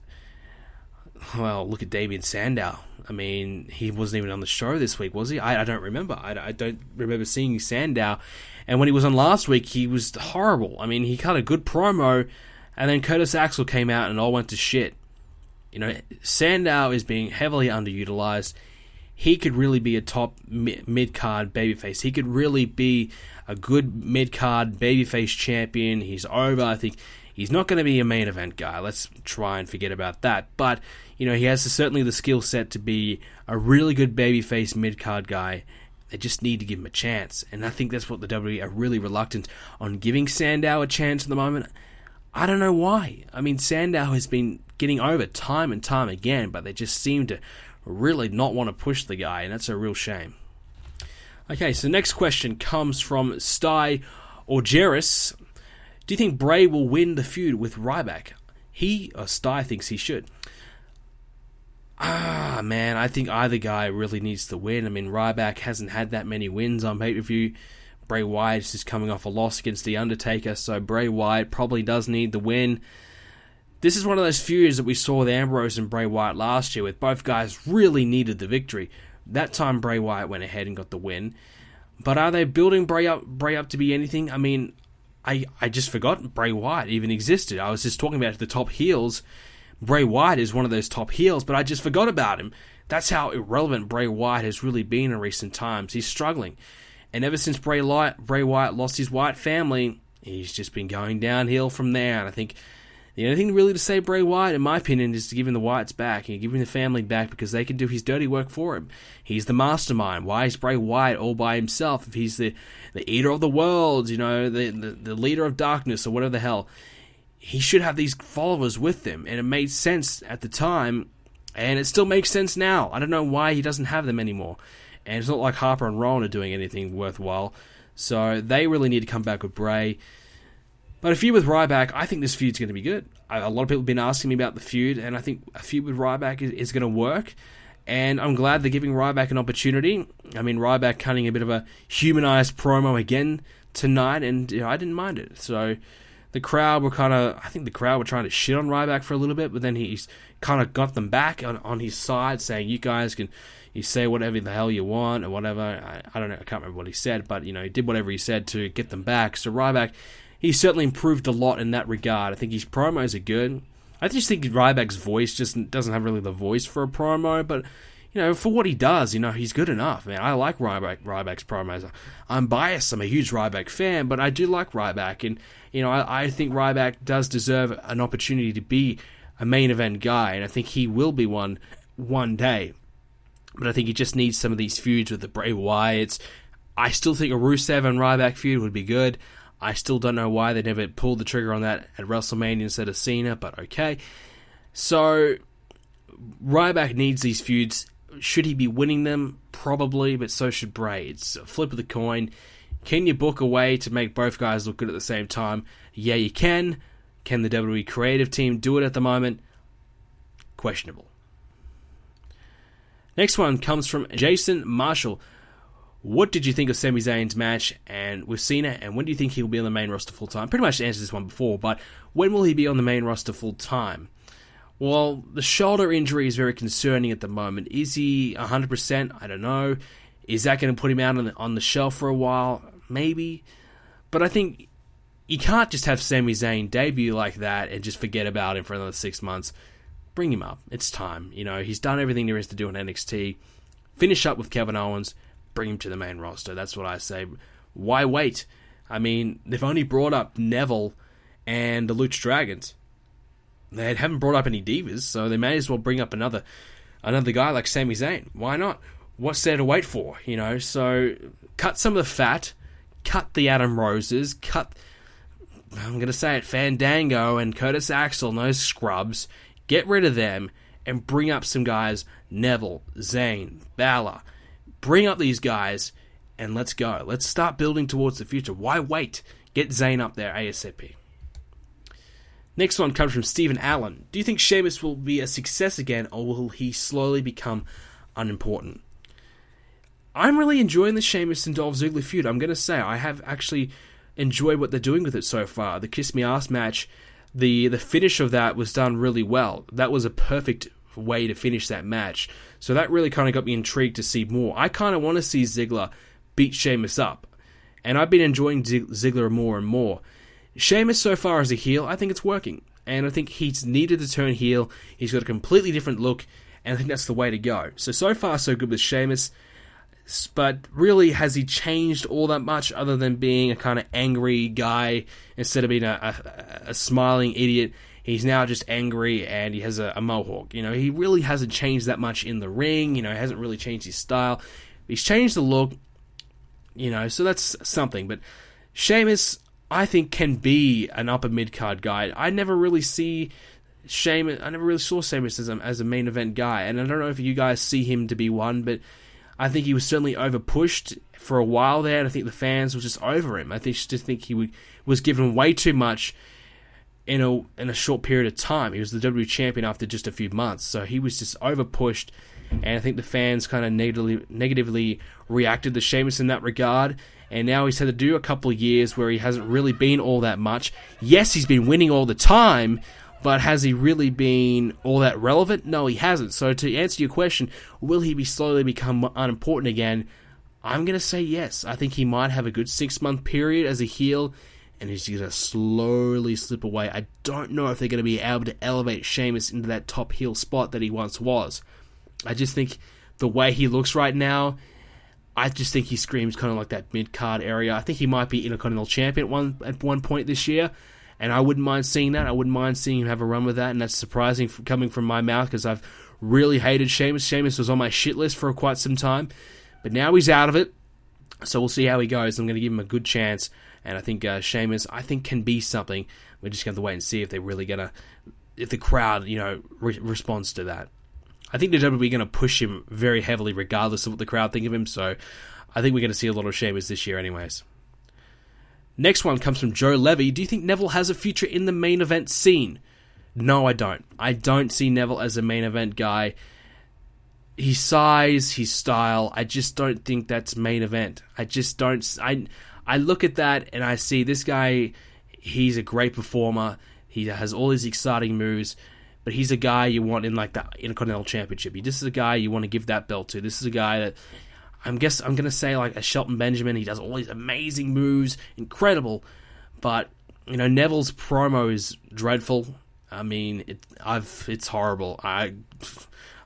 Well, look at Damien Sandow. I mean, he wasn't even on the show this week, was he? I don't remember. I don't remember seeing Sandow. And when he was on last week, he was horrible. I mean, he cut a good promo, and then Curtis Axel came out and all went to shit. Sandow is being heavily underutilized. He could really be a top mid-card babyface. He could really be a good mid-card babyface champion. He's over. I think he's not going to be a main event guy. Let's try and forget about that. But, he has certainly the skill set to be a really good babyface mid-card guy. They just need to give him a chance. And I think that's what the WWE are really reluctant on giving Sandow a chance at the moment. I don't know why. I mean, Sandow has been getting over time and time again, but they just seem to really not want to push the guy, and that's a real shame. Okay, so next question comes from Sty Orgeris. Do you think Bray will win the feud with Ryback? Sty thinks he should. Man, I think either guy really needs to win. I mean, Ryback hasn't had that many wins on pay-per-view. Bray Wyatt is just coming off a loss against The Undertaker, so Bray Wyatt probably does need the win. This is one of those feuds that we saw with Ambrose and Bray Wyatt last year, with both guys really needed the victory. That time Bray Wyatt went ahead and got the win. But are they building Bray up to be anything? I mean, I just forgot Bray Wyatt even existed. I was just talking about the top heels. Bray Wyatt is one of those top heels, but I just forgot about him. That's how irrelevant Bray Wyatt has really been in recent times. He's struggling. And ever since Bray Wyatt lost his Wyatt family, he's just been going downhill from there. And I think the only thing really to save Bray Wyatt, in my opinion, is to give him the Wyatts back and give him the family back, because they can do his dirty work for him. He's the mastermind. Why is Bray Wyatt all by himself if he's the eater of the worlds, you know, the leader of darkness or whatever the hell? He should have these followers with him, and it made sense at the time, and it still makes sense now. I don't know why he doesn't have them anymore. And it's not like Harper and Rowan are doing anything worthwhile, so they really need to come back with Bray. But a feud with Ryback, I think this feud's going to be good. A lot of people have been asking me about the feud, and I think a feud with Ryback is going to work. And I'm glad they're giving Ryback an opportunity. I mean, Ryback cutting a bit of a humanized promo again tonight, and I didn't mind it. So the crowd were I think the crowd were trying to shit on Ryback for a little bit, but then he's kind of got them back on his side, saying, you guys can, you say whatever the hell you want, or whatever. I don't know, I can't remember what he said, but, he did whatever he said to get them back. So Ryback, he certainly improved a lot in that regard. I think his promos are good. I just think Ryback's voice just doesn't have really the voice for a promo, but, for what he does, he's good enough. Man, I like Ryback's promos. I'm biased. I'm a huge Ryback fan, but I do like Ryback, and, I think Ryback does deserve an opportunity to be a main event guy, and I think he will be one day. But I think he just needs some of these feuds with the Bray Wyatts. I still think a Rusev and Ryback feud would be good. I still don't know why they never pulled the trigger on that at WrestleMania instead of Cena, but okay. So, Ryback needs these feuds. Should he be winning them? Probably, but so should Bray. It's a flip of the coin. Can you book a way to make both guys look good at the same time? Yeah, you can. Can the WWE creative team do it at the moment? Questionable. Next one comes from Jason Marshall. What did you think of Sami Zayn's match and with Cena, and when do you think he'll be on the main roster full time? Pretty much answered this one before, but when will he be on the main roster full time? Well, the shoulder injury is very concerning at the moment. Is he 100%? I don't know. Is that going to put him out on the shelf for a while? Maybe. But I think you can't just have Sami Zayn debut like that and just forget about him for another 6 months. Bring him up. It's time. He's done everything there is to do in NXT. Finish up with Kevin Owens. Bring him to the main roster. That's what I say. Why wait? I mean, they've only brought up Neville and the Lucha Dragons. They haven't brought up any divas, so they may as well bring up another guy like Sami Zayn. Why not? What's there to wait for? So cut some of the fat, cut the Adam Roses, I'm going to say it, Fandango and Curtis Axel and those scrubs. Get rid of them and bring up some guys, Neville, Zayn, Balor. Bring up these guys, and let's go. Let's start building towards the future. Why wait? Get Zayn up there ASAP. Next one comes from Stephen Allen. Do you think Sheamus will be a success again, or will he slowly become unimportant? I'm really enjoying the Sheamus and Dolph Ziggler feud. I'm going to say I have actually enjoyed what they're doing with it so far. The Kiss Me Ass match, the finish of that was done really well. That was a perfect way to finish that match. So that really kind of got me intrigued to see more. I kind of want to see Ziggler beat Sheamus up. And I've been enjoying Ziggler more and more. Sheamus so far as a heel, I think it's working. And I think he's needed to turn heel. He's got a completely different look. And I think that's the way to go. So far so good with Sheamus. But really, has he changed all that much other than being a kind of angry guy instead of being a smiling idiot? He's now just angry and he has a mohawk. He really hasn't changed that much in the ring. He hasn't really changed his style. He's changed the look, so that's something. But Sheamus, I think, can be an upper mid-card guy. I never really saw Sheamus as a main event guy. And I don't know if you guys see him to be one, but I think he was certainly over-pushed for a while there. And I think the fans were just over him. I just think he was given way too much in a short period of time. He was the WWE champion after just a few months, so he was just over pushed, and I think the fans kind of negatively reacted to Sheamus in that regard, and now he's had to do a couple of years where he hasn't really been all that much. Yes, he's been winning all the time, but has he really been all that relevant? No, he hasn't. So to answer your question, will he be slowly become unimportant again? I'm going to say yes. I think he might have a good 6-month period as a heel, and he's going to slowly slip away. I don't know if they're going to be able to elevate Sheamus into that top heel spot that he once was. I just think the way he looks right now, I just think he screams kind of like that mid-card area. I think he might be Intercontinental Champion at one point this year, and I wouldn't mind seeing that. I wouldn't mind seeing him have a run with that, and that's surprising coming from my mouth because I've really hated Sheamus. Sheamus was on my shit list for quite some time, but now he's out of it, so we'll see how he goes. I'm going to give him a good chance, and I think Sheamus, can be something. We're just going to have to wait and see if they're really going to, if the crowd, responds to that. I think the WWE are going to push him very heavily regardless of what the crowd think of him, so I think we're going to see a lot of Sheamus this year anyways. Next one comes from Joe Levy. Do you think Neville has a future in the main event scene? No, I don't. I don't see Neville as a main event guy. His size, his style, I just don't think that's main event. I just don't. I look at that and I see this guy, he's a great performer. He has all these exciting moves. But he's a guy you want in like the Intercontinental Championship. This is a guy you want to give that belt to. This is a guy that I'm going to say like a Shelton Benjamin. He does all these amazing moves, incredible. But Neville's promo is dreadful. I mean, it's horrible. I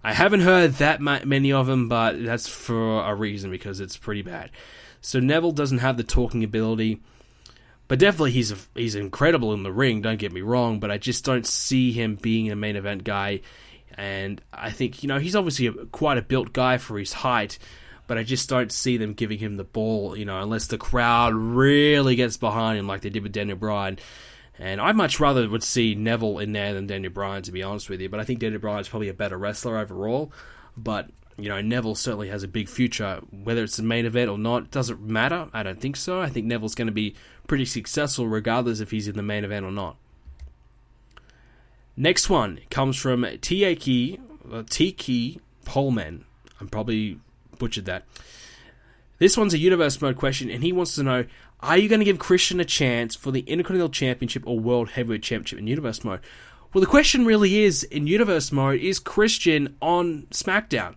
haven't heard that many of them, but that's for a reason because it's pretty bad. So Neville doesn't have the talking ability. But definitely he's incredible in the ring, don't get me wrong, but I just don't see him being a main event guy. And I think, he's obviously quite a built guy for his height, but I just don't see them giving him the ball, unless the crowd really gets behind him like they did with Daniel Bryan. And I much rather would see Neville in there than Daniel Bryan, to be honest with you. But I think Daniel Bryan's probably a better wrestler overall. But Neville certainly has a big future. Whether it's the main event or not, it doesn't matter. I don't think so. I think Neville's going to be pretty successful regardless if he's in the main event or not. Next one comes from Tiki Polman. I'm probably butchered that. This one's a Universe Mode question, and he wants to know, are you going to give Christian a chance for the Intercontinental Championship or World Heavyweight Championship in Universe Mode? Well, the question really is, in Universe Mode, is Christian on SmackDown?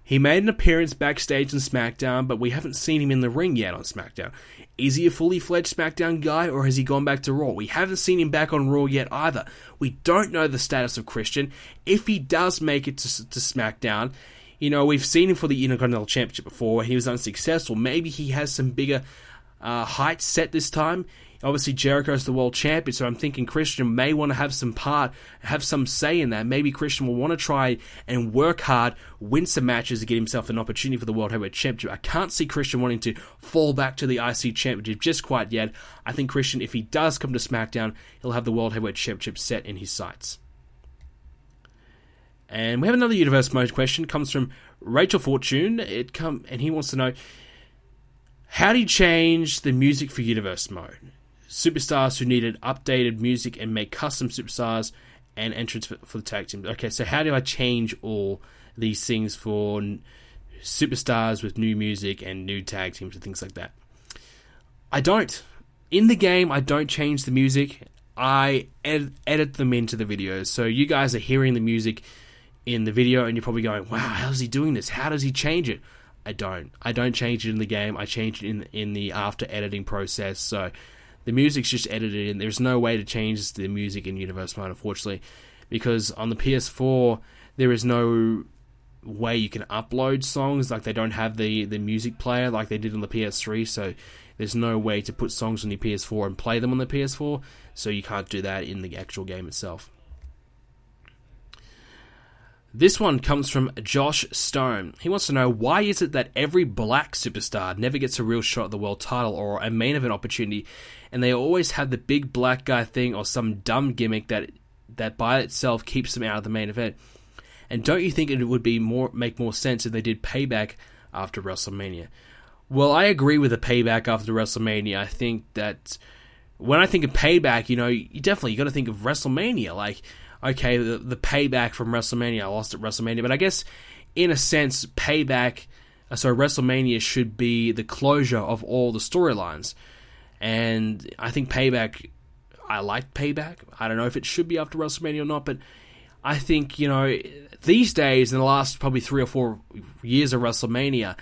He made an appearance backstage on SmackDown, but we haven't seen him in the ring yet on SmackDown. Is he a fully fledged SmackDown guy, or has he gone back to Raw? We haven't seen him back on Raw yet either. We don't know the status of Christian. If he does make it to SmackDown, we've seen him for the Intercontinental Championship before. He was unsuccessful. Maybe he has some bigger heights set this time. Obviously, Jericho's the world champion, so I'm thinking Christian may want to have some say in that. Maybe Christian will want to try and work hard, win some matches to get himself an opportunity for the World Heavyweight Championship. I can't see Christian wanting to fall back to the IC Championship just quite yet. I think Christian, if he does come to SmackDown, he'll have the World Heavyweight Championship set in his sights. And we have another Universe Mode question. It comes from Rachel Fortune. And he wants to know, how do you change the music for Universe Mode? Superstars who needed updated music and make custom superstars and entrants for the tag team. Okay, so how do I change all these things for superstars with new music and new tag teams and things like that? I don't. In the game, I don't change the music. I edit them into the videos. So you guys are hearing the music in the video and you're probably going, wow, how's he doing this? How does he change it? I don't change it in the game. I change it in the after editing process. So the music's just edited in. There's no way to change the music in Universe Mode, unfortunately, because on the PS4 there is no way you can upload songs. Like, they don't have the music player like they did on the PS3, so there's no way to put songs on your PS4 and play them on the PS4, so you can't do that in the actual game itself. This one comes from Josh Stone. He wants to know, why is it that every black superstar never gets a real shot at the world title or a main event opportunity, and they always have the big black guy thing or some dumb gimmick that by itself keeps them out of the main event? And don't you think it would make more sense if they did Payback after WrestleMania? Well, I agree with the Payback after WrestleMania. I think that when I think of Payback, you got to think of WrestleMania. Like, okay, the Payback from WrestleMania, I lost at WrestleMania, but I guess in a sense, WrestleMania should be the closure of all the storylines. And I think Payback, I like Payback. I don't know if it should be after WrestleMania or not, but I think, these days, in the last probably 3 or 4 years of WrestleMania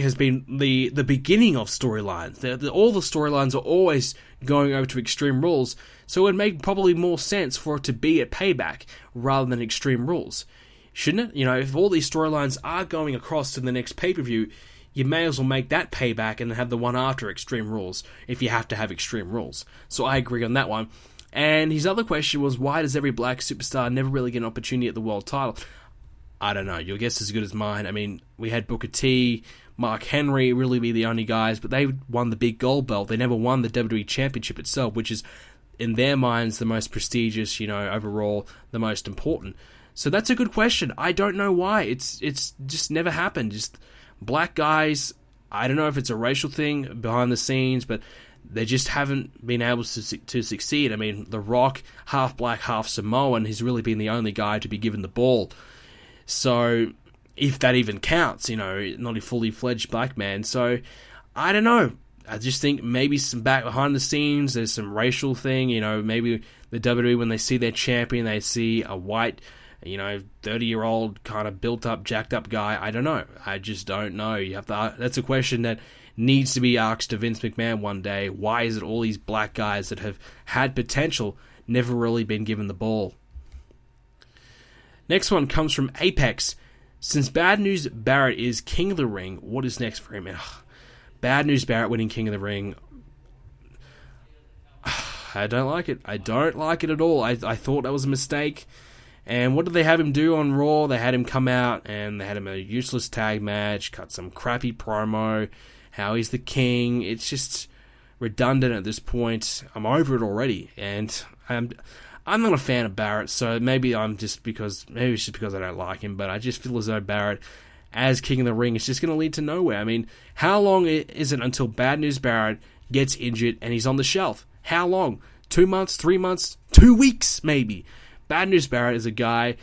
has been the beginning of storylines. All the storylines are always going over to Extreme Rules, so it would make probably more sense for it to be at Payback rather than Extreme Rules. Shouldn't it? If all these storylines are going across to the next pay-per-view, you may as well make that Payback and have the one after Extreme Rules, if you have to have Extreme Rules. So I agree on that one. And his other question was, why does every black superstar never really get an opportunity at the world title? I don't know. Your guess is as good as mine. I mean, we had Booker T, Mark Henry really be the only guys, but they won the big gold belt. They never won the WWE Championship itself, which is, in their minds, the most prestigious, overall, the most important. So that's a good question. I don't know why. It's just never happened. Just black guys, I don't know if it's a racial thing behind the scenes, but they just haven't been able to succeed. I mean, The Rock, half black, half Samoan, he's really been the only guy to be given the ball. So, if that even counts, not a fully fledged black man. So, I don't know. I just think maybe some back behind the scenes, there's some racial thing, maybe the WWE, when they see their champion, they see a white, 30-year-old kind of built-up, jacked-up guy. I don't know. I just don't know. That's a question that needs to be asked to Vince McMahon one day. Why is it all these black guys that have had potential never really been given the ball? Next one comes from Apex. Since Bad News Barrett is King of the Ring, what is next for him? Bad News Barrett winning King of the Ring. I don't like it. I don't like it at all. I thought that was a mistake. And what did they have him do on Raw? They had him come out and they had him a useless tag match, cut some crappy promo, how he's the king. It's just redundant at this point. I'm over it already. And I'm not a fan of Barrett, so maybe it's just because I don't like him, but I just feel as though Barrett, as King of the Ring, is just going to lead to nowhere. I mean, how long is it until Bad News Barrett gets injured and he's on the shelf? How long? 2 months, 3 months, 2 weeks, maybe. Bad News Barrett is a guy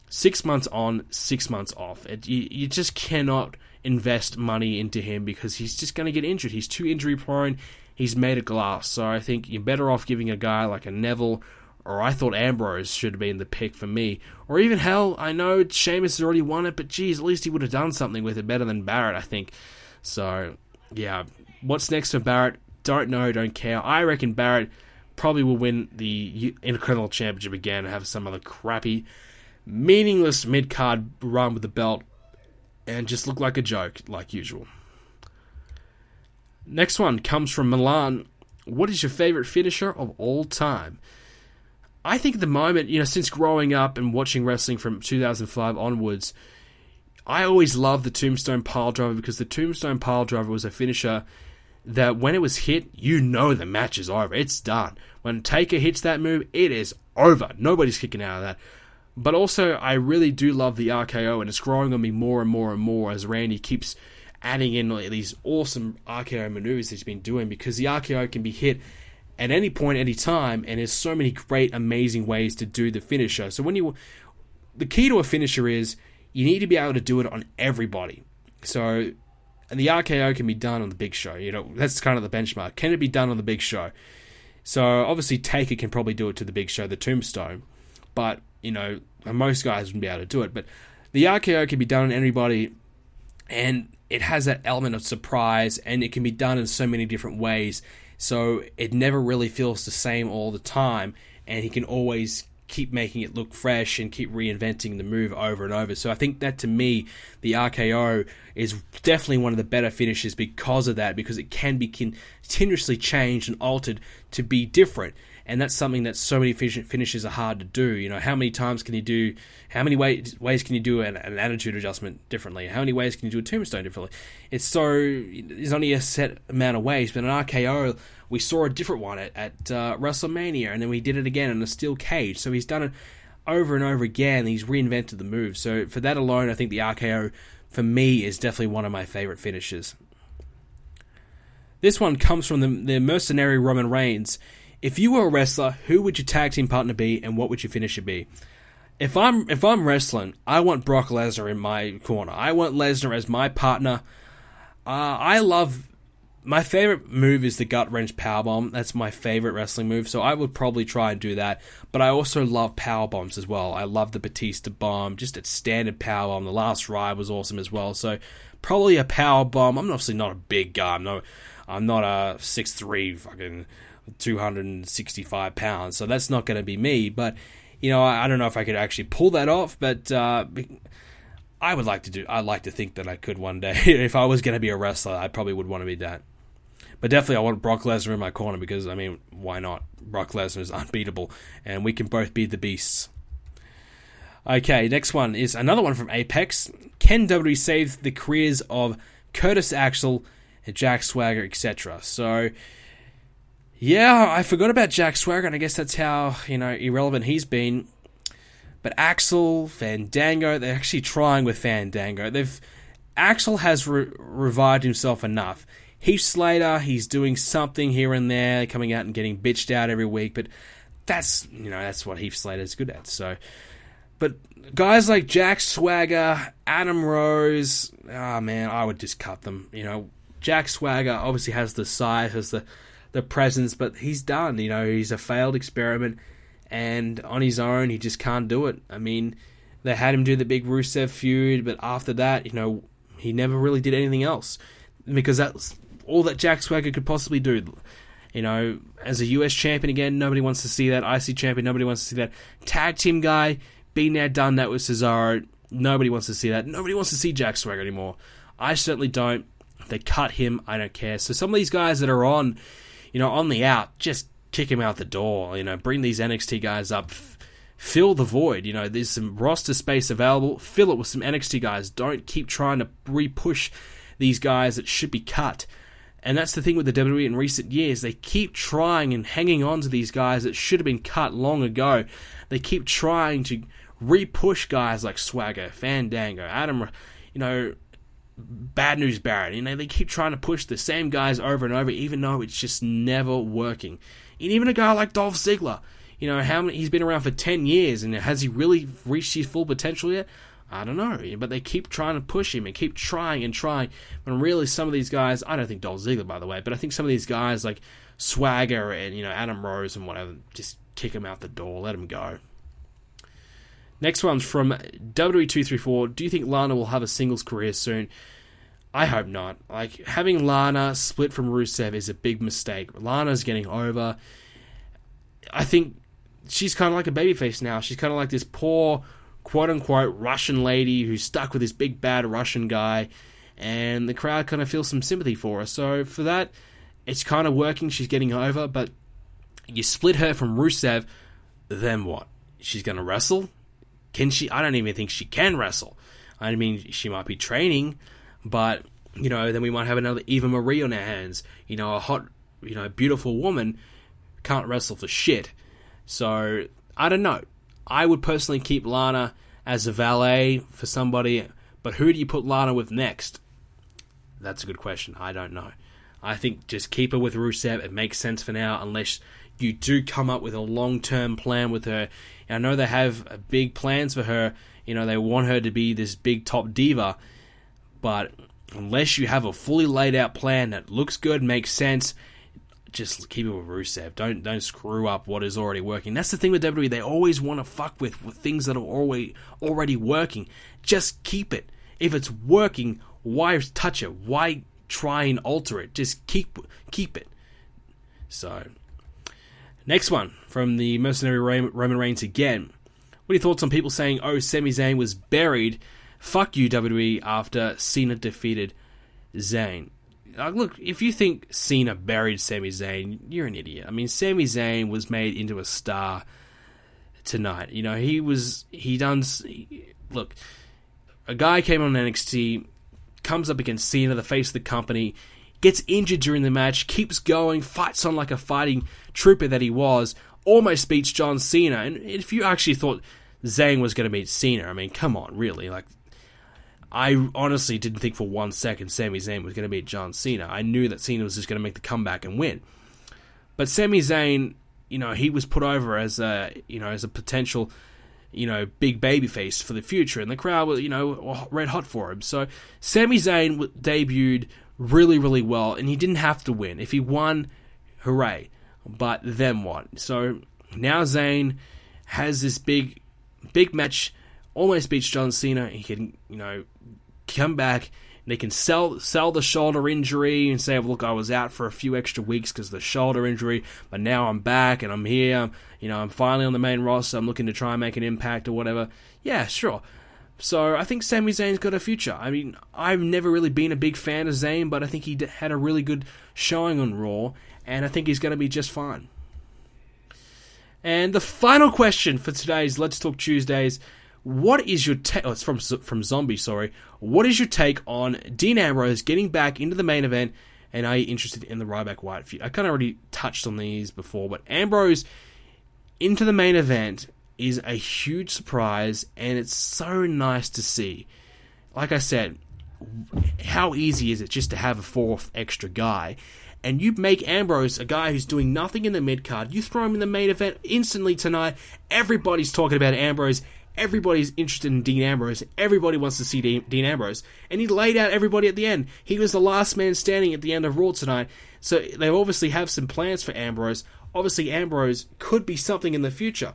6 months on, 6 months off. You just cannot invest money into him because he's just going to get injured. He's too injury prone. He's made of glass. So I think you're better off giving a guy like a Neville, or I thought Ambrose should have been the pick for me. Or even, hell, I know Sheamus has already won it, but geez, at least he would have done something with it better than Barrett, I think. So, yeah, what's next for Barrett? Don't know, don't care. I reckon Barrett probably will win the Intercontinental Championship again and have some other crappy, meaningless mid-card run with the belt and just look like a joke, like usual. Next one comes from Milan. What is your favorite finisher of all time? I think at the moment, since growing up and watching wrestling from 2005 onwards, I always loved the Tombstone Piledriver because the Tombstone Piledriver was a finisher that when it was hit, the match is over. It's done. When Taker hits that move, it is over. Nobody's kicking out of that. But also, I really do love the RKO, and it's growing on me more and more and more as Randy keeps adding in these awesome RKO maneuvers that he's been doing, because the RKO can be hit at any point, any time, and there's so many great, amazing ways to do the finisher. So the key to a finisher is you need to be able to do it on everybody. So, and the RKO can be done on the Big Show. That's kind of the benchmark. Can it be done on the Big Show? So obviously Taker can probably do it to the Big Show, the Tombstone, but most guys wouldn't be able to do it. But the RKO can be done on anybody, and it has that element of surprise, and it can be done in so many different ways. So it never really feels the same all the time, and he can always keep making it look fresh and keep reinventing the move over and over. So I think that, to me, the RKO is definitely one of the better finishes because of that, because it can be continuously changed and altered to be different. And that's something that so many finishes are hard to do. How many times can you do, how many ways can you do an attitude adjustment differently? How many ways can you do a tombstone differently? There's only a set amount of ways, but an RKO, we saw a different one at WrestleMania, and then we did it again in a steel cage. So he's done it over and over again. He's reinvented the move. So for that alone, I think the RKO, for me, is definitely one of my favorite finishes. This one comes from the mercenary Roman Reigns. If you were a wrestler, who would your tag team partner be, and what would your finisher be? if I'm wrestling, I want Brock Lesnar in my corner. I want Lesnar as my partner. My favorite move is the gut wrench powerbomb. That's my favorite wrestling move, so I would probably try and do that. But I also love powerbombs as well. I love the Batista bomb, just a standard powerbomb. The last ride was awesome as well. So probably a powerbomb. I'm obviously not a big guy. I'm not a 6'3", fucking 265 pounds. So that's not going to be me. But I don't know if I could actually pull that off. But I'd like to think that I could one day. If I was going to be a wrestler, I probably would want to be that. But definitely I want Brock Lesnar in my corner because, why not? Brock Lesnar is unbeatable, and we can both be the beasts. Okay, next one is another one from Apex. Can WWE save the careers of Curtis Axel, Jack Swagger, etc.? So, yeah, I forgot about Jack Swagger, and I guess that's how, irrelevant he's been. But Axel, Fandango, they're actually trying with Fandango. Axel has revived himself enough. Heath Slater, he's doing something here and there, coming out and getting bitched out every week, but that's what Heath Slater's good at. So, but guys like Jack Swagger, Adam Rose, man, I would just cut them. Jack Swagger obviously has the size, has the presence, but he's done. He's a failed experiment, and on his own, he just can't do it. They had him do the big Rusev feud, but after that, he never really did anything else, because that's all that Jack Swagger could possibly do. As a US champion again, nobody wants to see that. IC champion, nobody wants to see that. Tag team guy, been there, done that with Cesaro. Nobody wants to see that. Nobody wants to see Jack Swagger anymore. I certainly don't. If they cut him, I don't care. So some of these guys that are on the out, just kick him out the door. Bring these NXT guys up. Fill the void. There's some roster space available. Fill it with some NXT guys. Don't keep trying to re-push these guys that should be cut. And that's the thing with the WWE in recent years. They keep trying and hanging on to these guys that should have been cut long ago. They keep trying to re-push guys like Swagger, Fandango, Adam, Bad News Barrett. They keep trying to push the same guys over and over, even though it's just never working. And even a guy like Dolph Ziggler, he's been around for 10 years, and has he really reached his full potential yet? I don't know, but they keep trying to push him and keep trying and trying. When really some of these guys, I don't think Dolph Ziggler, by the way, but I think some of these guys like Swagger and Adam Rose and whatever, just kick him out the door, let him go. Next one's from WWE234. Do you think Lana will have a singles career soon? I hope not. Having Lana split from Rusev is a big mistake. Lana's getting over. I think she's kind of like a babyface now. She's kind of like this poor, quote-unquote Russian lady who's stuck with this big bad Russian guy, and the crowd kind of feels some sympathy for her. So for that, it's kind of working. She's getting over, but you split her from Rusev, then what? She's going to wrestle? Can she? I don't even think she can wrestle. She might be training, but, then we might have another Eva Marie on our hands. A hot, beautiful woman can't wrestle for shit. So, I don't know. I would personally keep Lana as a valet for somebody, but who do you put Lana with next? That's a good question. I don't know. I think just keep her with Rusev. It makes sense for now, unless you do come up with a long-term plan with her. I know they have big plans for her. They want her to be this big top diva, but unless you have a fully laid out plan that looks good, makes sense, just keep it with Rusev. Don't screw up what is already working. That's the thing with WWE. They always want to fuck with things that are already working. Just keep it. If it's working, why touch it? Why try and alter it? Just keep it. So, next one from the mercenary Roman Reigns again. What are your thoughts on people saying, Sami Zayn was buried? Fuck you, WWE, after Cena defeated Zayn. Look, if you think Cena buried Sami Zayn, you're an idiot. Sami Zayn was made into a star tonight. Look, a guy came on NXT, comes up against Cena, the face of the company, gets injured during the match, keeps going, fights on like a fighting trooper that he was, almost beats John Cena. And if you actually thought Zayn was going to beat Cena, come on, really, I honestly didn't think for 1 second Sami Zayn was going to beat John Cena. I knew that Cena was just going to make the comeback and win. But Sami Zayn, he was put over as a potential, big babyface for the future, and the crowd were, red hot for him. So Sami Zayn debuted really, really well, and he didn't have to win. If he won, hooray. But then what? So now Zayn has this big match, almost beats John Cena. He can, come back. They can sell the shoulder injury and say, look, I was out for a few extra weeks because of the shoulder injury, but now I'm back and I'm here. I'm finally on the main roster. I'm looking to try and make an impact or whatever. Yeah, sure. So I think Sami Zayn's got a future. I mean, I've never really been a big fan of Zayn, but I think he had a really good showing on Raw, and I think he's going to be just fine. And the final question for today's Let's Talk Tuesdays: what is your take? Oh, it's from Zombie. Sorry. What is your take on Dean Ambrose getting back into the main event? And are you interested in the Ryback Wyatt feud? I kind of already touched on these before, but Ambrose into the main event is a huge surprise, and it's so nice to see. Like I said, how easy is it just to have a fourth extra guy? And you make Ambrose a guy who's doing nothing in the mid-card. You throw him in the main event instantly tonight. Everybody's talking about Ambrose. Everybody's interested in Dean Ambrose. Everybody wants to see Dean Ambrose. And he laid out everybody at the end. He was the last man standing at the end of Raw tonight. So they obviously have some plans for Ambrose. Obviously, Ambrose could be something in the future.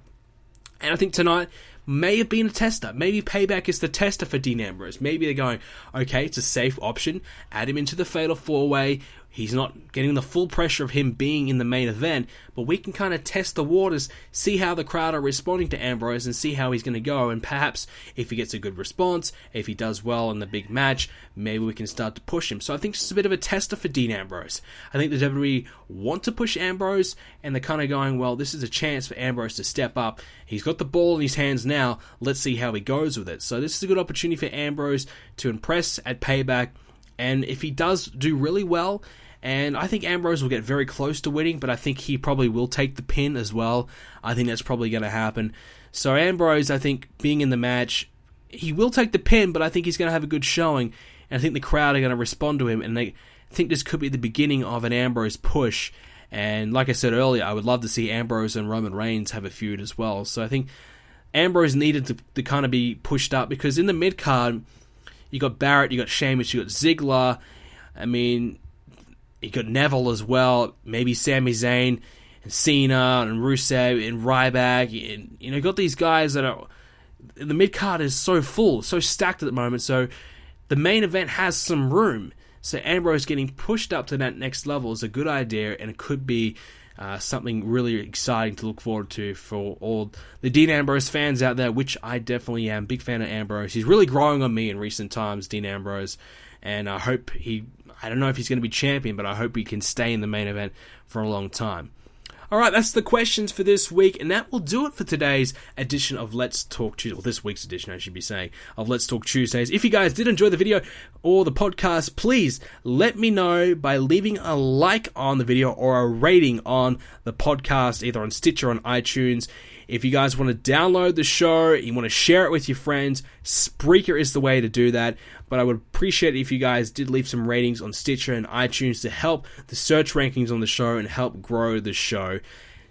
And I think tonight may have been a tester. Maybe Payback is the tester for Dean Ambrose. Maybe they're going, okay, it's a safe option. Add him into the Fatal 4-Way. He's not getting the full pressure of him being in the main event, but we can kind of test the waters, see how the crowd are responding to Ambrose, and see how he's going to go. And perhaps if he gets a good response, if he does well in the big match, maybe we can start to push him. So I think it's a bit of a tester for Dean Ambrose. I think the WWE want to push Ambrose, and they're kind of going, well, this is a chance for Ambrose to step up. He's got the ball in his hands now. Let's see how he goes with it. So this is a good opportunity for Ambrose to impress at Payback. And if he does do really well, and I think Ambrose will get very close to winning, but I think he probably will take the pin as well. I think that's probably going to happen. So Ambrose, I think, being in the match, he will take the pin, but I think he's going to have a good showing. And I think the crowd are going to respond to him, and they think this could be the beginning of an Ambrose push. And like I said earlier, I would love to see Ambrose and Roman Reigns have a feud as well. So I think Ambrose needed to kind of be pushed up, because in the mid-card, you got Barrett, you got Sheamus, you got Ziggler. I mean, you got Neville as well. Maybe Sami Zayn and Cena and Rusev and Ryback. And, you got these guys that are... The mid-card is so full, so stacked at the moment. So the main event has some room. So Ambrose getting pushed up to that next level is a good idea, and it could be something really exciting to look forward to for all the Dean Ambrose fans out there, which I definitely am. Big fan of Ambrose. He's really growing on me in recent times, Dean Ambrose, and I hope I don't know if he's going to be champion, but I hope he can stay in the main event for a long time. Alright, that's the questions for this week, and that will do it for today's edition of Let's Talk Tuesdays, or this week's edition, I should be saying, of Let's Talk Tuesdays. If you guys did enjoy the video or the podcast, please let me know by leaving a like on the video or a rating on the podcast, either on Stitcher or on iTunes. If you guys want to download the show, you want to share it with your friends, Spreaker is the way to do that. But I would appreciate it if you guys did leave some ratings on Stitcher and iTunes to help the search rankings on the show and help grow the show.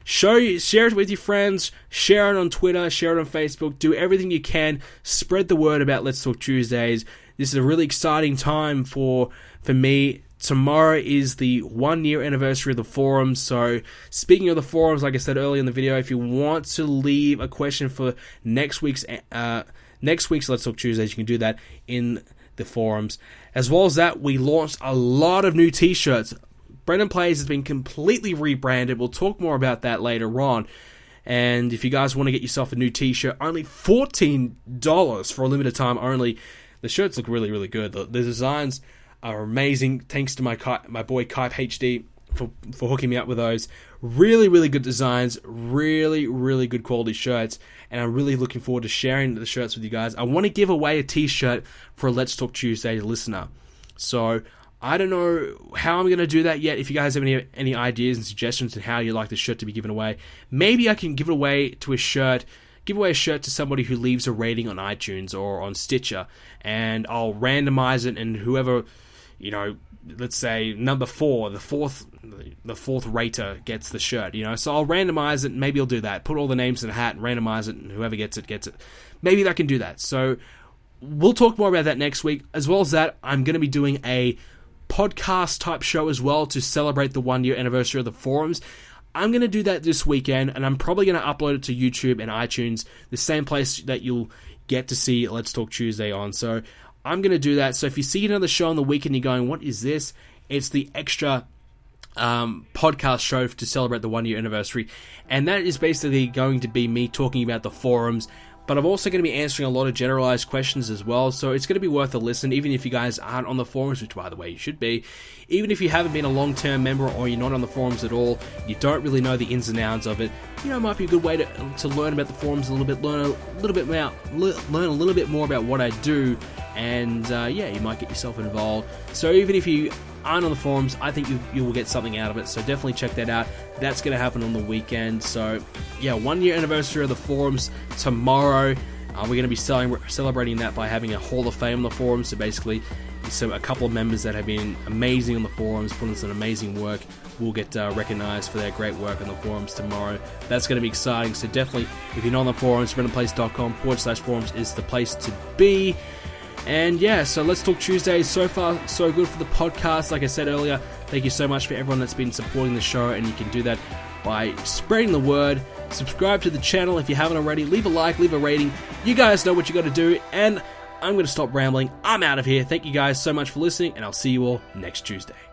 Share it with your friends, share it on Twitter, share it on Facebook, do everything you can, spread the word about Let's Talk Tuesdays. This is a really exciting time for me. Tomorrow is the 1 year anniversary of the forums. So speaking of the forums, like I said earlier in the video, if you want to leave a question for next week's Let's Talk Tuesdays, you can do that in the forums. As well as that, we launched a lot of new t-shirts. BrendenPlayz has been completely rebranded. We'll talk more about that later on. And if you guys want to get yourself a new t-shirt, only $14 for a limited time only. The shirts look really, really good. The designs are amazing. Thanks to my boy Kype HD for hooking me up with those. Really, really good designs. Really, really good quality shirts. And I'm really looking forward to sharing the shirts with you guys. I want to give away a t-shirt for a Let's Talk Tuesday listener. So I don't know how I'm going to do that yet. If you guys have any ideas and suggestions on how you'd like the shirt to be given away, maybe I can give away a shirt to somebody who leaves a rating on iTunes or on Stitcher, and I'll randomize it, and whoever let's say number 4, the fourth rater gets the shirt, you know. So I'll randomize it. Maybe I'll do that. Put all the names in a hat and randomize it, and whoever gets it, gets it. Maybe I can do that. So we'll talk more about that next week. As well as that, I'm going to be doing a podcast type show as well to celebrate the 1 year anniversary of the forums. I'm going to do that this weekend, and I'm probably going to upload it to YouTube and iTunes, the same place that you'll get to see Let's Talk Tuesday on. So I'm going to do that. So if you see another show on the weekend, you're going, what is this? It's the extra podcast show to celebrate the 1 year anniversary. And that is basically going to be me talking about the forums. But I'm also going to be answering a lot of generalized questions as well, so it's going to be worth a listen, even if you guys aren't on the forums, which, by the way, you should be. Even if you haven't been a long-term member or you're not on the forums at all, you don't really know the ins and outs of it, you know, it might be a good way to learn about the forums a little bit, learn a little bit more about what I do, and yeah, you might get yourself involved. So even if you aren't on the forums, I think you will get something out of it, so definitely check that out. That's going to happen on the weekend. So yeah, 1 year anniversary of the forums tomorrow. We're going to be celebrating that by having a Hall of Fame on the forums. So basically, a couple of members that have been amazing on the forums, putting some amazing work, will get recognized for their great work on the forums tomorrow. That's going to be exciting. So definitely, if you're not on the forums, BrendenPlayz.com/forums is the place to be. And yeah, so Let's Talk Tuesday. So far, so good for the podcast. Like I said earlier, thank you so much for everyone that's been supporting the show, and you can do that by spreading the word. Subscribe to the channel if you haven't already. Leave a like, leave a rating. You guys know what you got to do, and I'm going to stop rambling. I'm out of here. Thank you guys so much for listening, and I'll see you all next Tuesday.